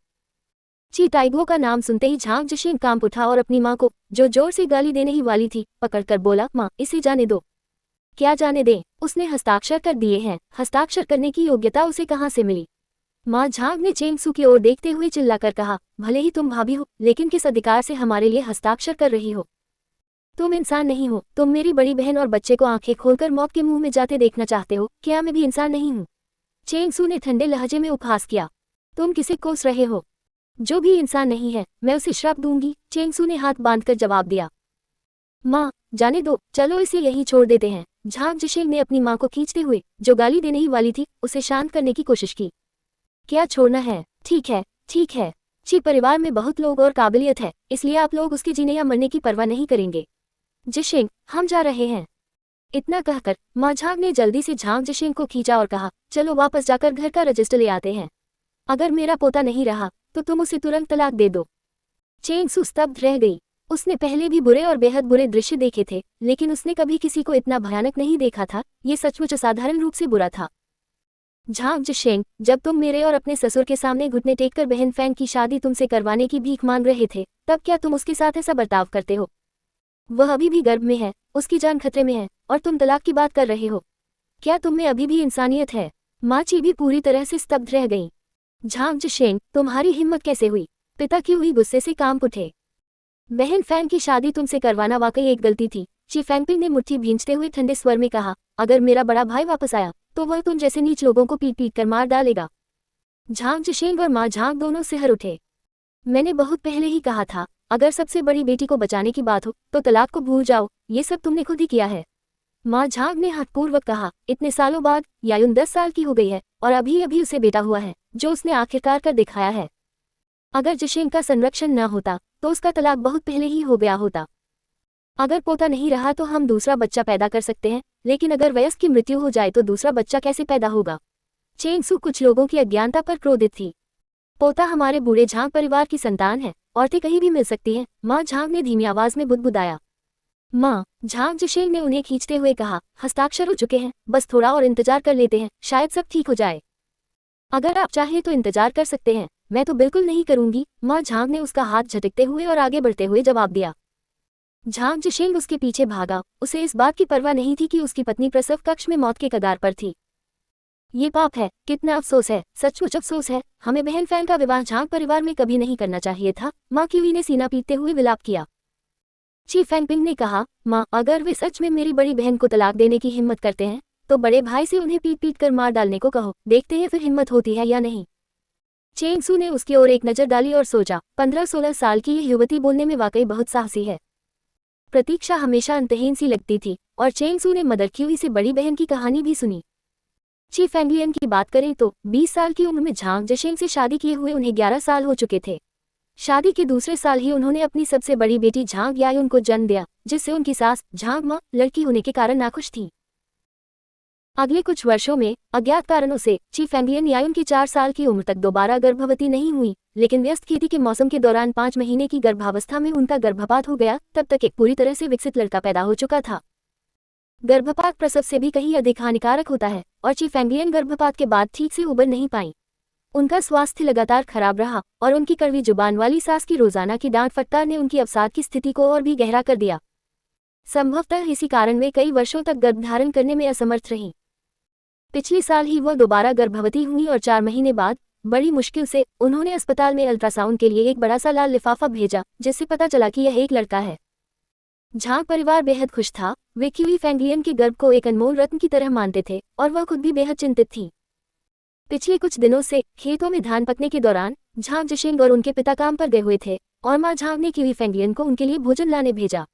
चीताइगुओं का नाम सुनते ही झांग जिशेंग कांप उठा और अपनी माँ को, जो जोर से गाली देने ही वाली थी, पकड़कर बोला, माँ, इसे जाने दो। क्या जाने दे? उसने हस्ताक्षर कर दिए हैं। हस्ताक्षर करने की योग्यता उसे कहाँ से मिली? माँ झांग ने चेंग सू की ओर देखते हुए चिल्लाकर कहा, भले ही तुम भाभी हो, लेकिन किस अधिकार से हमारे लिए हस्ताक्षर कर रही हो? तुम इंसान नहीं हो। तुम मेरी बड़ी बहन और बच्चे को आंखें खोलकर मौत के मुंह में जाते देखना चाहते हो। क्या मैं भी इंसान नहीं हूँ? चेंग सू ने ठंडे लहजे में उपहास किया। तुम किसे कोस रहे हो? जो भी इंसान नहीं है, मैं उसे श्राप दूंगी। चेंग सू ने हाथ बांधकर जवाब दिया। माँ, जाने दो, चलो इसे यहीं छोड़ देते हैं। झांग जिशेंग ने अपनी माँ को खींचते हुए, जो गाली देने ही वाली थी, उसे शांत करने की कोशिश की। क्या छोड़ना है? ठीक है, ठीक है। ची परिवार में बहुत लोग और काबिलियत है, इसलिए आप लोग उसके जीने या मरने की परवाह नहीं करेंगे। जिशेंग, हम जा रहे हैं। इतना कहकर माँ झांग ने जल्दी से झांग जिशेंग को खींचा और कहा, चलो वापस जाकर घर का रजिस्टर ले आते हैं। अगर मेरा पोता नहीं रहा तो तुम उसे तुरंत तलाक दे दो। चेंग सू स्तब्ध रह गई। उसने पहले भी बुरे और बेहद बुरे दृश्य देखे थे, लेकिन उसने कभी किसी को इतना भयानक नहीं देखा था। ये सचमुच असाधारण रूप से बुरा था। झांग जिशेंग, जब तुम मेरे और अपने ससुर के सामने घुटने टेककर बहन फैंग की शादी तुमसे करवाने की भीख मांग रहे थे, तब क्या तुम उसके साथ ऐसा बर्ताव करते हो? वह अभी भी गर्भ में है, उसकी जान खतरे में है, और तुम तलाक की बात कर रहे हो। क्या तुम में अभी भी इंसानियत है? माँ ची भी पूरी तरह से स्तब्ध रह गई। झांग जिशेंग, तुम्हारी हिम्मत कैसे हुई? पिता की हुई गुस्से से कांप उठे। बहन फैंग की शादी तुमसे करवाना वाकई एक गलती थी। ची फैंगपिंग ने मुट्ठी भींचते हुए ठंडे स्वर में कहा, अगर मेरा बड़ा भाई वापस आया तो वह तुम जैसे नीच लोगों को पीट पीट कर मार डालेगा। झांग जिशेंग और माँ झांग दोनों सिहर उठे। मैंने बहुत पहले ही कहा था, अगर सबसे बड़ी बेटी को बचाने की बात हो तो तलाक को भूल जाओ। ये सब तुमने खुद ही किया है। माँ झांग ने हठपूर्वक कहा, इतने सालों बाद यायुन 10 साल की हो गई है और अभी अभी उसे बेटा हुआ है, जो उसने आखिरकार कर दिखाया है। अगर जिशेंग का संरक्षण न होता तो उसका तलाक बहुत पहले ही हो गया होता। अगर पोता नहीं रहा तो हम दूसरा बच्चा पैदा कर सकते हैं, लेकिन अगर वयस्क की मृत्यु हो जाए तो दूसरा बच्चा कैसे पैदा होगा? चेंग सू कुछ लोगों की अज्ञानता पर क्रोधित थी। पोता हमारे बूढ़े झांग परिवार की संतान है, औरतें कहीं भी मिल सकती हैं। माँ झांग ने धीमी आवाज में बुदबुदाया। माँ, झांग जिशेंग ने उन्हें खींचते हुए कहा, हस्ताक्षर हो चुके हैं, बस थोड़ा और इंतजार कर लेते हैं, शायद सब ठीक हो जाए। अगर आप चाहें तो इंतजार कर सकते हैं, मैं तो बिल्कुल नहीं करूंगी। माँ झांग ने उसका हाथ झटकते हुए और आगे बढ़ते हुए जवाब दिया। झांग जिशेंग उसके पीछे भागा। उसे इस बात की परवाह नहीं थी कि उसकी पत्नी प्रसव कक्ष में मौत के कगार पर थी। ये पाप है, कितना अफसोस है, सचमुच अफसोस है। हमें बहन फैंग का विवाह झांग परिवार में कभी नहीं करना चाहिए था। माँ क्यूई ने सीना पीटते हुए विलाप किया। ची फैंगपिंग ने कहा, माँ, अगर वे सच में मेरी बड़ी बहन को तलाक देने की हिम्मत करते हैं तो बड़े भाई से उन्हें पीट पीट कर मार डालने को कहो, देखते हैं फिर हिम्मत होती है या नहीं। चेंग सू ने उसकी ओर एक नजर डाली और सोचा, 15-16 साल की यह युवती बोलने में वाकई बहुत साहसी है। प्रतीक्षा हमेशा अंतहीन सी लगती थी, और चेंग सू ने मदर क्यूई से बड़ी बहन की कहानी भी सुनी। ची फैंगलियन की बात करें तो 20 साल की उम्र में झांग जिशेंग से शादी किए हुए उन्हें 11 साल हो चुके थे। शादी के दूसरे साल ही उन्होंने अपनी सबसे बड़ी बेटी झांग यायुन को जन्म दिया, जिससे उनकी सास झांग माँ लड़की होने के कारण नाखुश थी। अगले कुछ वर्षों में अज्ञात कारणों से ची फैंगलियन यायुन की 4 साल की उम्र तक दोबारा गर्भवती नहीं हुई, लेकिन व्यस्त खेती के मौसम के दौरान 5 महीने की गर्भावस्था में उनका गर्भपात हो गया। तब तक एक पूरी तरह से विकसित लड़का पैदा हो चुका था। गर्भपात प्रसव से भी कहीं अधिक हानिकारक होता है, और ची फैंगलियन गर्भपात के बाद ठीक से उबर नहीं पाई। उनका स्वास्थ्य लगातार खराब रहा और उनकी कड़वी जुबान वाली सास की रोजाना की डांट फटकार ने उनकी अवसाद की स्थिति को और भी गहरा कर दिया। संभवतः इसी कारण वे कई वर्षों तक गर्भधारण करने में असमर्थ रहीं। पिछले साल ही वह दोबारा गर्भवती हुई और 4 महीने बाद बड़ी मुश्किल से उन्होंने अस्पताल में अल्ट्रासाउंड के लिए एक बड़ा सा लाल लिफाफा भेजा, जिससे पता चला कि यह एक लड़का है। झांग परिवार बेहद खुश था। वे क्यूई फेंगलियन के गर्भ को एक अनमोल रत्न की तरह मानते थे और वह खुद भी बेहद चिंतित थी। पिछले कुछ दिनों से खेतों में धान पकने के दौरान झांग जिशेंग और उनके पिता काम पर गए हुए थे और मां झांग ने क्यूई फेंगलियन को उनके लिए भोजन लाने भेजा।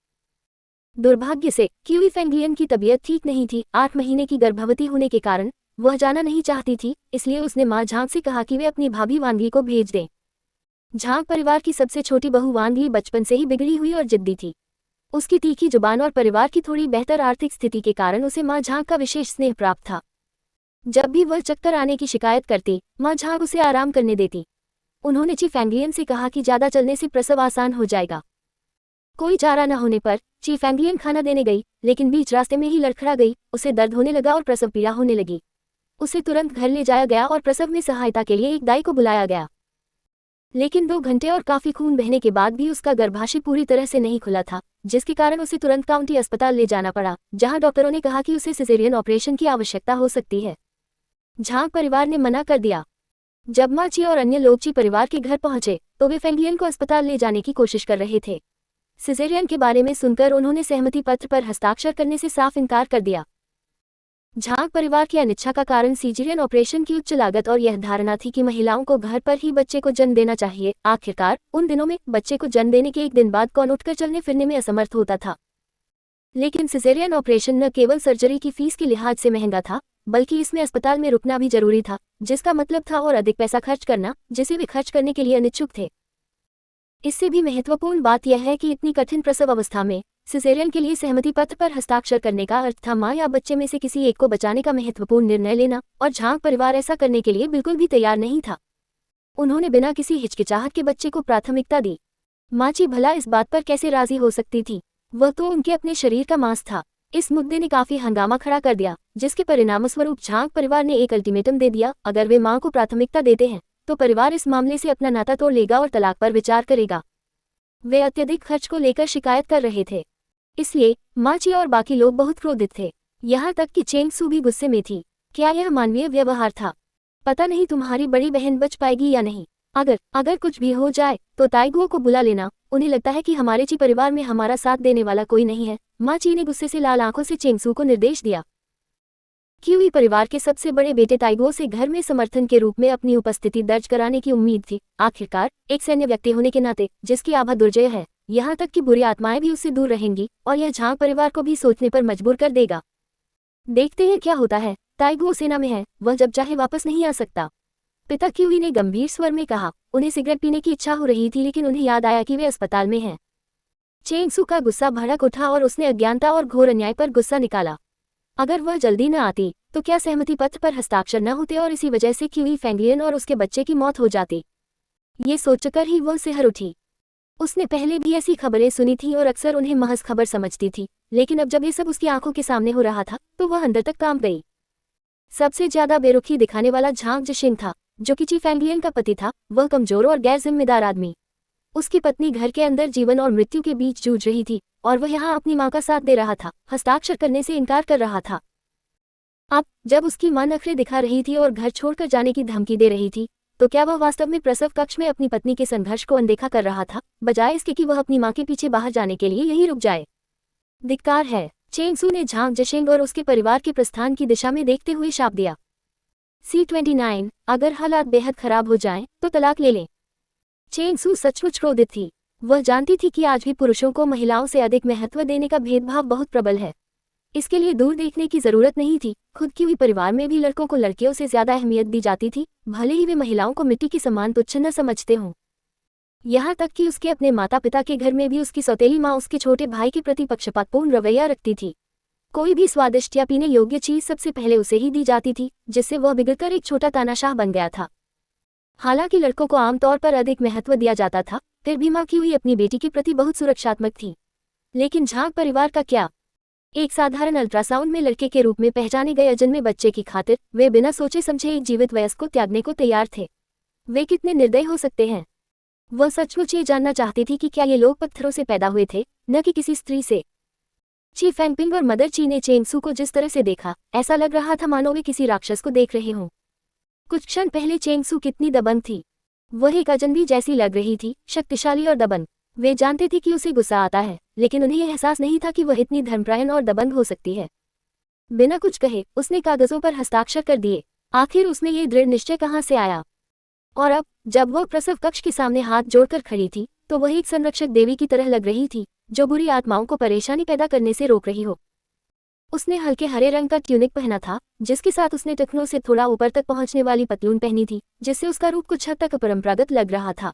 दुर्भाग्य से क्यूई फेंगलियन की तबीयत ठीक नहीं थी। 8 महीने की गर्भवती होने के कारण वह जाना नहीं चाहती थी, इसलिए उसने मां झांग से कहा कि वे अपनी भाभी वांगी को भेज दें। झांग परिवार की सबसे छोटी बहू वांगी बचपन से ही बिगड़ी हुई और जिद्दी थी। उसकी तीखी जुबान और परिवार की थोड़ी बेहतर आर्थिक स्थिति के कारण उसे मां झांग का विशेष स्नेह प्राप्त था। जब भी वह चक्कर आने की शिकायत करती, मां झांग उसे आराम करने देती। उन्होंने ची फेंगलियन से कहा कि ज्यादा चलने से प्रसव आसान हो जाएगा। कोई चारा न होने पर ची फेंगलियन खाना देने गई, लेकिन बीच रास्ते में ही लड़खड़ा गई। उसे दर्द होने लगा और प्रसव पीड़ा होने लगी। उसे तुरंत घर ले जाया गया और प्रसव में सहायता के लिए एक दाई को बुलाया गया। लेकिन 2 घंटे और काफी खून बहने के बाद भी उसका गर्भाशय पूरी तरह से नहीं खुला था, जिसके कारण उसे तुरंत काउंटी अस्पताल ले जाना पड़ा, जहां डॉक्टरों ने कहा कि उसे सिजेरियन ऑपरेशन की आवश्यकता हो सकती है। झांग परिवार ने मना कर दिया। जब मां ची और अन्य लोग ची परिवार के घर पहुंचे तो वे फेंगलियन को अस्पताल ले जाने की कोशिश कर रहे थे। सिजेरियन के बारे में सुनकर उन्होंने सहमति पत्र पर हस्ताक्षर करने से साफ इनकार कर दिया। झांग परिवार की अनिच्छा का कारण सिजेरियन ऑपरेशन की उच्च लागत और यह धारणा थी कि महिलाओं को घर पर ही बच्चे को जन्म देना चाहिए। आखिरकार उन दिनों में बच्चे को जन्म देने के एक दिन बाद कौन उठकर चलने फिरने में असमर्थ होता था। लेकिन सिजेरियन ऑपरेशन न केवल सर्जरी की फीस के लिहाज से महंगा था, बल्कि इसमें अस्पताल में रुकना भी जरूरी था, जिसका मतलब था और अधिक पैसा खर्च करना, जिसे वे खर्च करने के लिए अनिच्छुक थे। इससे भी महत्वपूर्ण बात यह है कि इतनी कठिन प्रसव अवस्था में सिजेरियन के लिए सहमति पत्र पर हस्ताक्षर करने का अर्थ था मां या बच्चे में से किसी एक को बचाने का महत्वपूर्ण निर्णय लेना, और झांग परिवार ऐसा करने के लिए बिल्कुल भी तैयार नहीं था। उन्होंने बिना किसी हिचकिचाहट के बच्चे को प्राथमिकता दी। मां ची भला इस बात पर कैसे राजी हो सकती थी? वह तो उनके अपने शरीर का मांस था। इस मुद्दे ने काफी हंगामा खड़ा कर दिया, जिसके परिणामस्वरूप झांग परिवार ने एक अल्टीमेटम दे दिया। अगर वे मां को प्राथमिकता देते हैं तो परिवार इस मामले से अपना नाता तोड़ लेगा और तलाक पर विचार करेगा। वे अत्यधिक खर्च को लेकर शिकायत कर रहे थे, इसलिए मां ची और बाकी लोग बहुत क्रोधित थे। यहाँ तक कि चेंग सू भी गुस्से में थी। क्या यह मानवीय व्यवहार था? पता नहीं तुम्हारी बड़ी बहन बच पाएगी या नहीं। अगर कुछ भी हो जाए तो ताइगुओ को बुला लेना। उन्हें लगता है कि हमारे ची परिवार में हमारा साथ देने वाला कोई नहीं है। मां ची ने गुस्से से लाल आंखों से चेंग सू को निर्देश दिया। क्यूई परिवार के सबसे बड़े बेटे ताइगुओ से घर में समर्थन के रूप में अपनी उपस्थिति दर्ज कराने की उम्मीद थी। आखिरकार एक सैन्य व्यक्ति होने के नाते जिसकी आभा दुर्जय है, यहाँ तक कि बुरी आत्माएं भी उससे दूर रहेंगी और यह झांग परिवार को भी सोचने पर मजबूर कर देगा। देखते हैं क्या होता है। ताइगुओ सेना में है, वह जब चाहे वापस नहीं आ सकता। पिता क्यूई ने गंभीर स्वर में कहा। उन्हें सिगरेट पीने की इच्छा हो रही थी, लेकिन उन्हें याद आया कि वे अस्पताल में हैं। चेंग सू का गुस्सा भड़क उठा और उसने अज्ञानता और घोर अन्याय पर गुस्सा निकाला। अगर वह जल्दी न आती तो क्या सहमति पत्र पर हस्ताक्षर न होते और इसी वजह से क्यूई फेंगलियन और उसके बच्चे की मौत हो जाती। ये सोचकर ही वह सिहर उठी। उसने पहले भी ऐसी खबरें सुनी थी और अक्सर उन्हें महज खबर समझती थी, लेकिन अब जब ये सब उसकी आंखों के सामने हो रहा था तो वह अंदर तक कांप गई। सबसे ज्यादा बेरुखी दिखाने वाला झांग जिशिंग था, जो कि ची फेंगलियन का पति था। वह कमजोर और गैर जिम्मेदार आदमी। उसकी पत्नी घर के अंदर जीवन और मृत्यु के बीच जूझ रही थी और वह यहाँ अपनी मां का साथ दे रहा था, हस्ताक्षर करने से इनकार कर रहा था। अब जब उसकी मां नखरे दिखा रही थी और घर छोड़कर जाने की धमकी दे रही थी, तो क्या वह वास्तव में प्रसव कक्ष में अपनी पत्नी के संघर्ष को अनदेखा कर रहा था, बजाय इसके कि वह अपनी मां के पीछे बाहर जाने के लिए यहीं रुक जाए? धिक्कार है। चेंग सू ने झांग जिशिंग और उसके परिवार के प्रस्थान की दिशा में देखते हुए शाप दिया। C29, अगर हालात बेहद खराब हो जाएं तो तलाक ले लें। चेंग सू सचमुच क्रोधित थी। वह जानती थी कि आज भी पुरुषों को महिलाओं से अधिक महत्व देने का भेदभाव बहुत प्रबल है। इसके लिए दूर देखने की जरूरत नहीं थी। खुद की हुई परिवार में भी लड़कों को लड़कियों से ज्यादा अहमियत दी जाती थी, भले ही वे महिलाओं को मिट्टी की समान तुच्छ न समझते हों। यहाँ तक कि उसके अपने माता पिता के घर में भी उसकी सौतेली माँ उसके छोटे भाई के प्रति पक्षपातपूर्ण रवैया रखती थी। कोई भी स्वादिष्ट या पीने योग्य चीज सबसे पहले उसे ही दी जाती थी, जिससे वह बिगड़कर एक छोटा तानाशाह बन गया था। हालांकि लड़कों को आमतौर पर अधिक महत्व दिया जाता था, फिर भी माँ की हुई अपनी बेटी के प्रति बहुत सुरक्षात्मक थी। लेकिन झांग परिवार का क्या? एक साधारण अल्ट्रासाउंड में लड़के के रूप में पहचाने गए अजन्मे बच्चे की खातिर वे बिना सोचे समझे एक जीवित वयस्क को त्यागने को तैयार थे। वे कितने निर्दयी हो सकते हैं। वह सचमुच ये जानना चाहती थी कि क्या ये लोग पत्थरों से पैदा हुए थे, न कि किसी स्त्री से। ची फैंगपिंग और मदर ची ने चेंग सू को जिस तरह से देखा, ऐसा लग रहा था मानो वे किसी राक्षस को देख रहे हों। कुछ क्षण पहले चेंग सू कितनी दबंग थी। वह एक अजनबी जैसी लग रही थी, शक्तिशाली और दबंग। वे जानते थे कि उसे गुस्सा आता है, लेकिन उन्हें यह एहसास नहीं था कि वह इतनी धर्मपरायण और दबंग हो सकती है। बिना कुछ कहे उसने कागजों पर हस्ताक्षर कर दिए। आखिर उसमें ये दृढ़ निश्चय कहाँ से आया? और अब जब वह प्रसव कक्ष के सामने हाथ जोड़कर खड़ी थी, तो वह एक संरक्षक देवी की तरह लग रही थी, जो बुरी आत्माओं को परेशानी पैदा करने से रोक रही हो। उसने हल्के हरे रंग का ट्यूनिक पहना था, जिसके साथ उसने टखनों से थोड़ा ऊपर तक पहुंचने वाली पतलून पहनी थी, जिससे उसका रूप कुछ हद तक अपरंपरागत लग रहा था।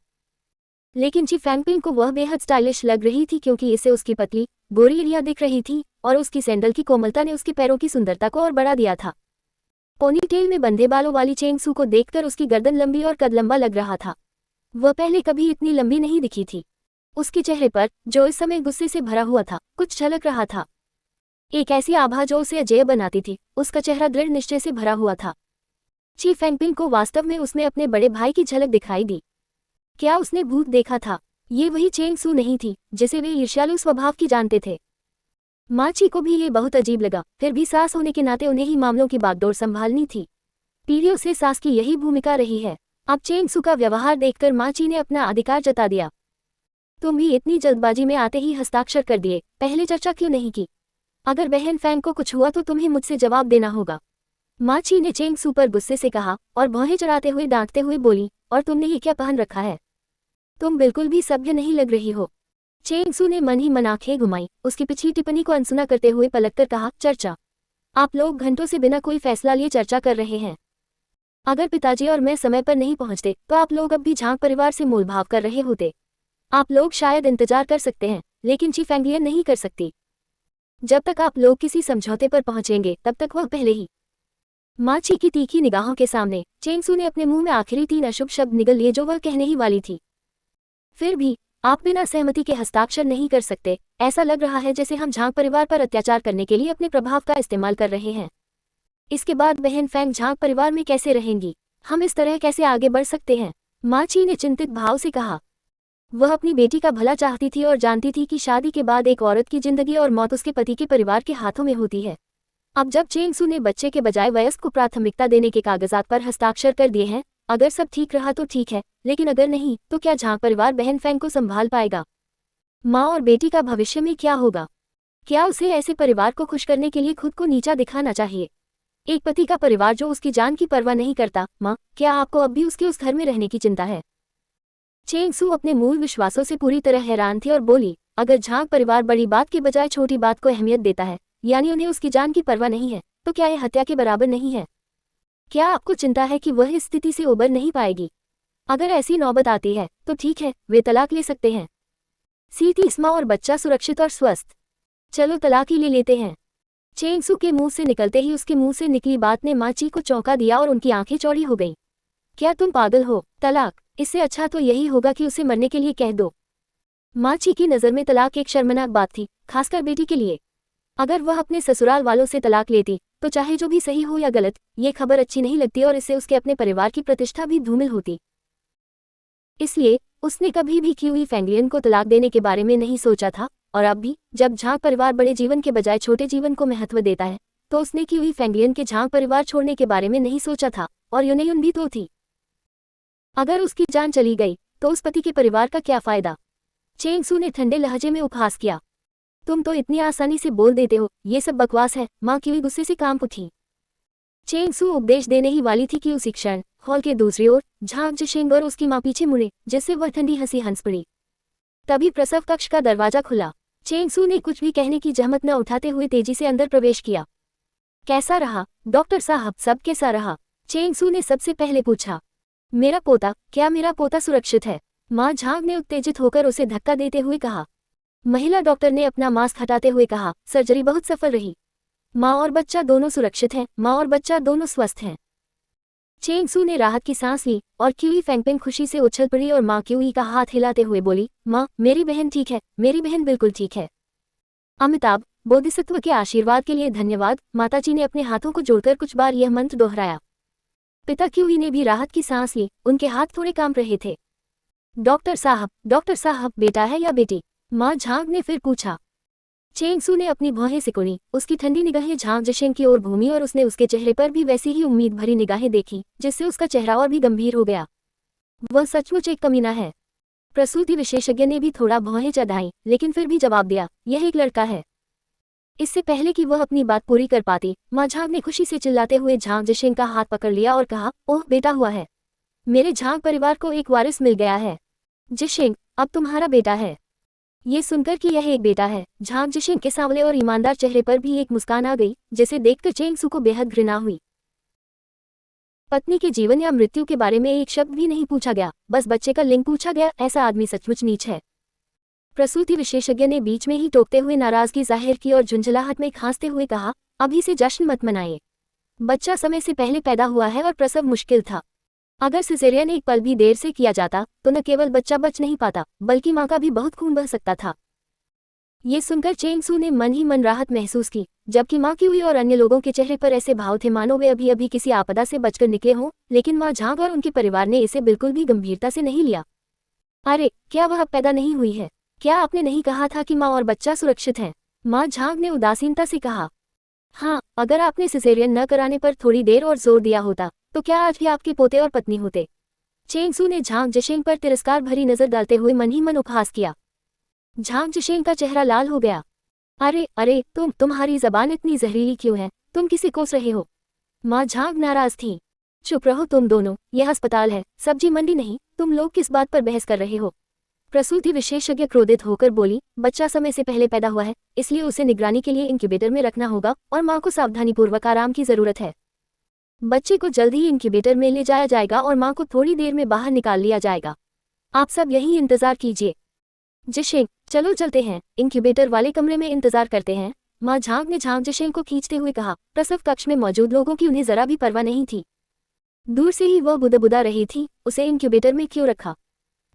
लेकिन ची फैंगपिंग को वह बेहद स्टाइलिश लग रही थी, क्योंकि इससे उसकी पतली गोरी एड़ियां दिख रही थी और उसकी सैंडल की कोमलता ने उसके पैरों की सुंदरता को और बढ़ा दिया था। पोनीटेल में बंधे बालों वाली चेंग सू को देखकर उसकी गर्दन लंबी और कद लंबा लग रहा था। वह पहले कभी इतनी लंबी नहीं दिखी थी। उसके चेहरे पर, जो इस समय गुस्से से भरा हुआ था, कुछ झलक रहा था। एक ऐसी आभा जो उसे अजेय बनाती थी। उसका चेहरा दृढ़ निश्चय से भरा हुआ था। ची फैंगपिंग को वास्तव में उसमें अपने बड़े भाई की झलक दिखाई दी। क्या उसने भूत देखा था? ये वही चेंग सू नहीं थी जिसे वे ईर्ष्यालु स्वभाव की जानते थे। माँ ची को भी ये बहुत अजीब लगा, फिर भी सास होने के नाते उन्हें ही मामलों की बागडोर संभालनी थी। पीढ़ियों से सास की यही भूमिका रही है। अब चेंग सू का व्यवहार देखकर माँ ची ने अपना अधिकार जता दिया। तुम भी इतनी जल्दबाजी में आते ही हस्ताक्षर कर दिए, पहले चर्चा क्यों नहीं की? अगर बहन फैंग को कुछ हुआ तो तुम्हें मुझसे जवाब देना होगा। माँ ची ने चेंग सू पर गुस्से से कहा और भौहें चढ़ाते हुए डांटते हुए बोली, और तुमने ये क्या पहन रखा है? तुम बिल्कुल भी सभ्य नहीं लग रही हो। चेंग सू ने मन ही मन आंखें घुमाई, उसकी पिछली टिप्पणी को अनसुना करते हुए पलटकर कहा, चर्चा? आप लोग घंटों से बिना कोई फैसला लिए चर्चा कर रहे हैं। अगर पिताजी और मैं समय पर नहीं पहुंचते तो आप लोग अब भी झांग परिवार से मोलभाव कर रहे होते। आप लोग शायद इंतजार कर सकते हैं, लेकिन ची फैंगलियन नहीं कर सकती। जब तक आप लोग किसी समझौते पर पहुंचेंगे तब तक वह पहले ही। माँ ची की तीखी निगाहों के सामने चेंग सू ने अपने मुंह में आखिरी 3 अशुभ शब्द निगल लिए जो वह कहने ही वाली थी। फिर भी आप बिना सहमति के हस्ताक्षर नहीं कर सकते। ऐसा लग रहा है जैसे हम झांग परिवार पर अत्याचार करने के लिए अपने प्रभाव का इस्तेमाल कर रहे हैं। इसके बाद बहन फैंग झांग परिवार में कैसे रहेंगी? हम इस तरह कैसे आगे बढ़ सकते हैं? माँ ची ने चिंतित भाव से कहा। वह अपनी बेटी का भला चाहती थी और जानती थी कि शादी के बाद एक औरत की जिंदगी और मौत उसके पति के परिवार के हाथों में होती है। अब जब चेंग सू ने बच्चे के बजाय वयस्क को प्राथमिकता देने के कागजात पर हस्ताक्षर कर दिए हैं, अगर सब ठीक रहा तो ठीक है, लेकिन अगर नहीं तो क्या झांग परिवार बहन फैंग को संभाल पाएगा? माँ और बेटी का भविष्य में क्या होगा? क्या उसे ऐसे परिवार को खुश करने के लिए खुद को नीचा दिखाना चाहिए? एक पति का परिवार जो उसकी जान की परवाह नहीं करता। माँ, क्या आपको अब भी उसके उस घर में रहने की चिंता है? चेंग सू अपने मूल विश्वासों से पूरी तरह हैरान थी और बोली, अगर झांग परिवार बड़ी बात के बजाय छोटी बात को अहमियत देता है, यानी उन्हें उसकी जान की परवाह नहीं है, तो क्या यह हत्या के बराबर नहीं है? क्या आपको चिंता है कि वह इस स्थिति से उबर नहीं पाएगी? अगर ऐसी नौबत आती है तो ठीक है, वे तलाक ले सकते हैं। सीधी इस्मा और बच्चा सुरक्षित और स्वस्थ। चलो तलाक ही ले लेते हैं। चेंग सू के मुंह से निकलते ही उसके मुंह से निकली बात ने माँ ची को चौंका दिया और उनकी आंखें चौड़ी हो गईं। क्या तुम पागल हो? तलाक? इससे अच्छा तो यही होगा कि उसे मरने के लिए कह दो। माँ ची की नज़र में तलाक एक शर्मनाक बात थी, खासकर बेटी के लिए। अगर वह अपने ससुराल वालों से तलाक लेती तो चाहे जो भी सही हो या गलत, ये खबर अच्छी नहीं लगती और इससे उसके अपने परिवार की प्रतिष्ठा भी धूमिल होती। इसलिए उसने कभी भी क्यूई फैंगलियन को तलाक देने के बारे में नहीं सोचा था, और अब भी जब झांग परिवार बड़े जीवन के बजाय छोटे जीवन को महत्व देता है, तो उसने क्यूई फैंगलियन के झांग परिवार छोड़ने के बारे में नहीं सोचा था, और यूनेयुन भी तो थी। अगर उसकी जान चली गई तो उस पति के परिवार का क्या फायदा? चेंग सू ने ठंडे लहजे में उपहास किया। तुम तो इतनी आसानी से बोल देते हो, ये सब बकवास है। माँ क्यूई गुस्से से कांप उठी। चेंग सू उपदेश देने ही वाली थी कि उसी क्षण हॉल के दूसरी ओर झांग जिशेंग और उसकी माँ पीछे मुड़े, जिससे वह ठंडी हंसी हंस पड़ी। तभी प्रसव कक्ष का दरवाजा खुला। चेंग सू ने कुछ भी कहने की जहमत न उठाते हुए तेजी से अंदर प्रवेश किया। कैसा रहा डॉक्टर साहब? सब कैसा रहा? चेंग सू ने सबसे पहले पूछा। मेरा पोता? क्या मेरा पोता सुरक्षित है? माँ झांग ने उत्तेजित होकर उसे धक्का देते हुए कहा। महिला डॉक्टर ने अपना मास्क हटाते हुए कहा, सर्जरी बहुत सफल रही। माँ और बच्चा दोनों सुरक्षित हैं, माँ और बच्चा दोनों स्वस्थ हैं। चेंग सू ने राहत की सांस ली और क्यूई फैंगपिंग खुशी से उछल पड़ी और माँ क्यूई का हाथ हिलाते हुए बोली, माँ मेरी बहन ठीक है, मेरी बहन बिल्कुल ठीक है। अमिताभ, बोधिसत्व के आशीर्वाद के लिए धन्यवाद। माताजी ने अपने हाथों को जोड़कर कुछ बार यह मंत्र दोहराया। पिता क्यूई ने भी राहत की सांस ली, उनके हाथ थोड़े कांप रहे थे। डॉक्टर साहब, बेटा है या बेटी? माँ झांग ने फिर पूछा। चेंग सू ने अपनी भौहें सिकुड़ी, उसकी ठंडी निगाहें झांग जिशेंग की ओर घूमी और उसने उसके चेहरे पर भी वैसी ही उम्मीद भरी निगाहें देखी, जिससे उसका चेहरा और भी गंभीर हो गया। वह सचमुच एक कमीना है। प्रसूति विशेषज्ञ ने भी थोड़ा भौहें चढ़ाईं, लेकिन फिर भी जवाब दिया, यह एक लड़का है। इससे पहले कि वह अपनी बात पूरी कर पाती, माँ झांग ने खुशी से चिल्लाते हुए झांग जिशेंग का हाथ पकड़ लिया और कहा, ओह बेटा हुआ है। मेरे झांग परिवार को एक वारिस मिल गया है। जिशेंग, अब तुम्हारा बेटा है। ये सुनकर कि यह एक बेटा है, झांग जिशेंग के सांवले और ईमानदार चेहरे पर भी एक मुस्कान आ गई, जिसे देखकर चेंग सू को बेहद घृणा हुई। पत्नी के जीवन या मृत्यु के बारे में एक शब्द भी नहीं पूछा गया, बस बच्चे का लिंग पूछा गया। ऐसा आदमी सचमुच नीच है। प्रसूति विशेषज्ञ ने बीच में ही टोकते हुए नाराजगी जाहिर की और झुंझलाहट में खांसते हुए कहा, अभी से जश्न मत मनाइए। बच्चा समय से पहले पैदा हुआ है और प्रसव मुश्किल था। अगर सिजेरियन एक पल भी देर से किया जाता तो न केवल बच्चा बच नहीं पाता, बल्कि माँ का भी बहुत खून बह सकता था। ये सुनकर चेंग सू ने मन ही मन राहत महसूस की, जबकि माँ क्यूई और अन्य लोगों के चेहरे पर ऐसे भाव थे मानो वे अभी अभी किसी आपदा से बचकर निकले हों, लेकिन माँ झांग और उनके परिवार ने इसे बिल्कुल भी गंभीरता से नहीं लिया। अरे, क्या वह पैदा नहीं हुई है? क्या आपने नहीं कहा था कि माँ और बच्चा सुरक्षित हैं? माँ झांग ने उदासीनता से कहा। हाँ, अगर आपने सिजेरियन न कराने पर थोड़ी देर और जोर दिया होता तो क्या आज भी आपके पोते और पत्नी होते? चेंग सू ने झांग जिशेंग पर तिरस्कार भरी नजर डालते हुए मन ही मन उपहास किया। झांग जिशेंग का चेहरा लाल हो गया। अरे, तुम्हारी जबान इतनी जहरीली क्यों है? तुम किसे कोस रहे हो? माँ झांग नाराज थी। चुप रहो तुम दोनों, यह अस्पताल है, सब्जी मंडी नहीं। तुम लोग किस बात पर बहस कर रहे हो? प्रसूति विशेषज्ञ क्रोधित होकर बोली, बच्चा समय से पहले पैदा हुआ है, इसलिए उसे निगरानी के लिए इंक्यूबेटर में रखना होगा और माँ को सावधानीपूर्वक आराम की जरूरत है। बच्चे को जल्द ही इंक्यूबेटर में ले जाया जाएगा और माँ को थोड़ी देर में बाहर निकाल लिया जाएगा। आप सब यही इंतजार कीजिए। जिशेंग, चलो चलते हैं, इंक्यूबेटर वाले कमरे में इंतजार करते हैं। माँ झांग ने झांग जिशेंग को खींचते हुए कहा। प्रसव कक्ष में मौजूद लोगों की उन्हें जरा भी परवाह नहीं थी। दूर से ही वह बुदबुदा रही थी, उसे इंक्यूबेटर में क्यों रखा?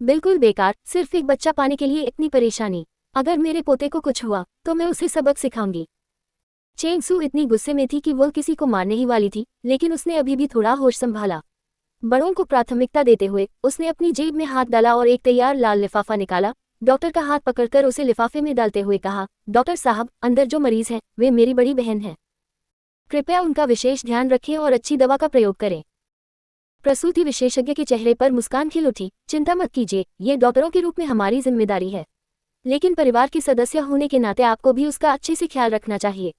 बिल्कुल बेकार, सिर्फ एक बच्चा पाने के लिए इतनी परेशानी। अगर मेरे पोते को कुछ हुआ तो मैं उसे सबक सिखाऊंगी। चेंग सू इतनी गुस्से में थी कि वह किसी को मारने ही वाली थी, लेकिन उसने अभी भी थोड़ा होश संभाला। बड़ों को प्राथमिकता देते हुए उसने अपनी जेब में हाथ डाला और एक तैयार लाल लिफाफा निकाला। डॉक्टर का हाथ पकड़कर उसे लिफाफे में डालते हुए कहा, डॉक्टर साहब, अंदर जो मरीज हैं वे मेरी बड़ी बहन है। कृपया उनका विशेष ध्यान रखें और अच्छी दवा का प्रयोग करें। प्रसूति विशेषज्ञ के चेहरे पर मुस्कान खिल उठी। चिंता मत कीजिए, ये डॉक्टरों के रूप में हमारी जिम्मेदारी है, लेकिन परिवार के सदस्य होने के नाते आपको भी उसका अच्छे से ख्याल रखना चाहिए।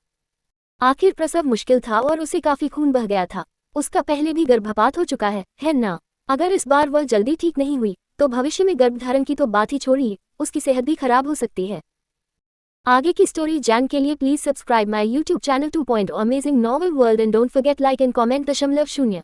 आखिर प्रसव मुश्किल था और उसे काफी खून बह गया था। उसका पहले भी गर्भपात हो चुका है ना? अगर इस बार वह जल्दी ठीक नहीं हुई तो भविष्य में गर्भधारण की तो बात ही छोड़िए, उसकी सेहत भी खराब हो सकती है। आगे की स्टोरी जानने के लिए please subscribe my YouTube channel 2.0 amazing novel world and don't forget like and comment 0.0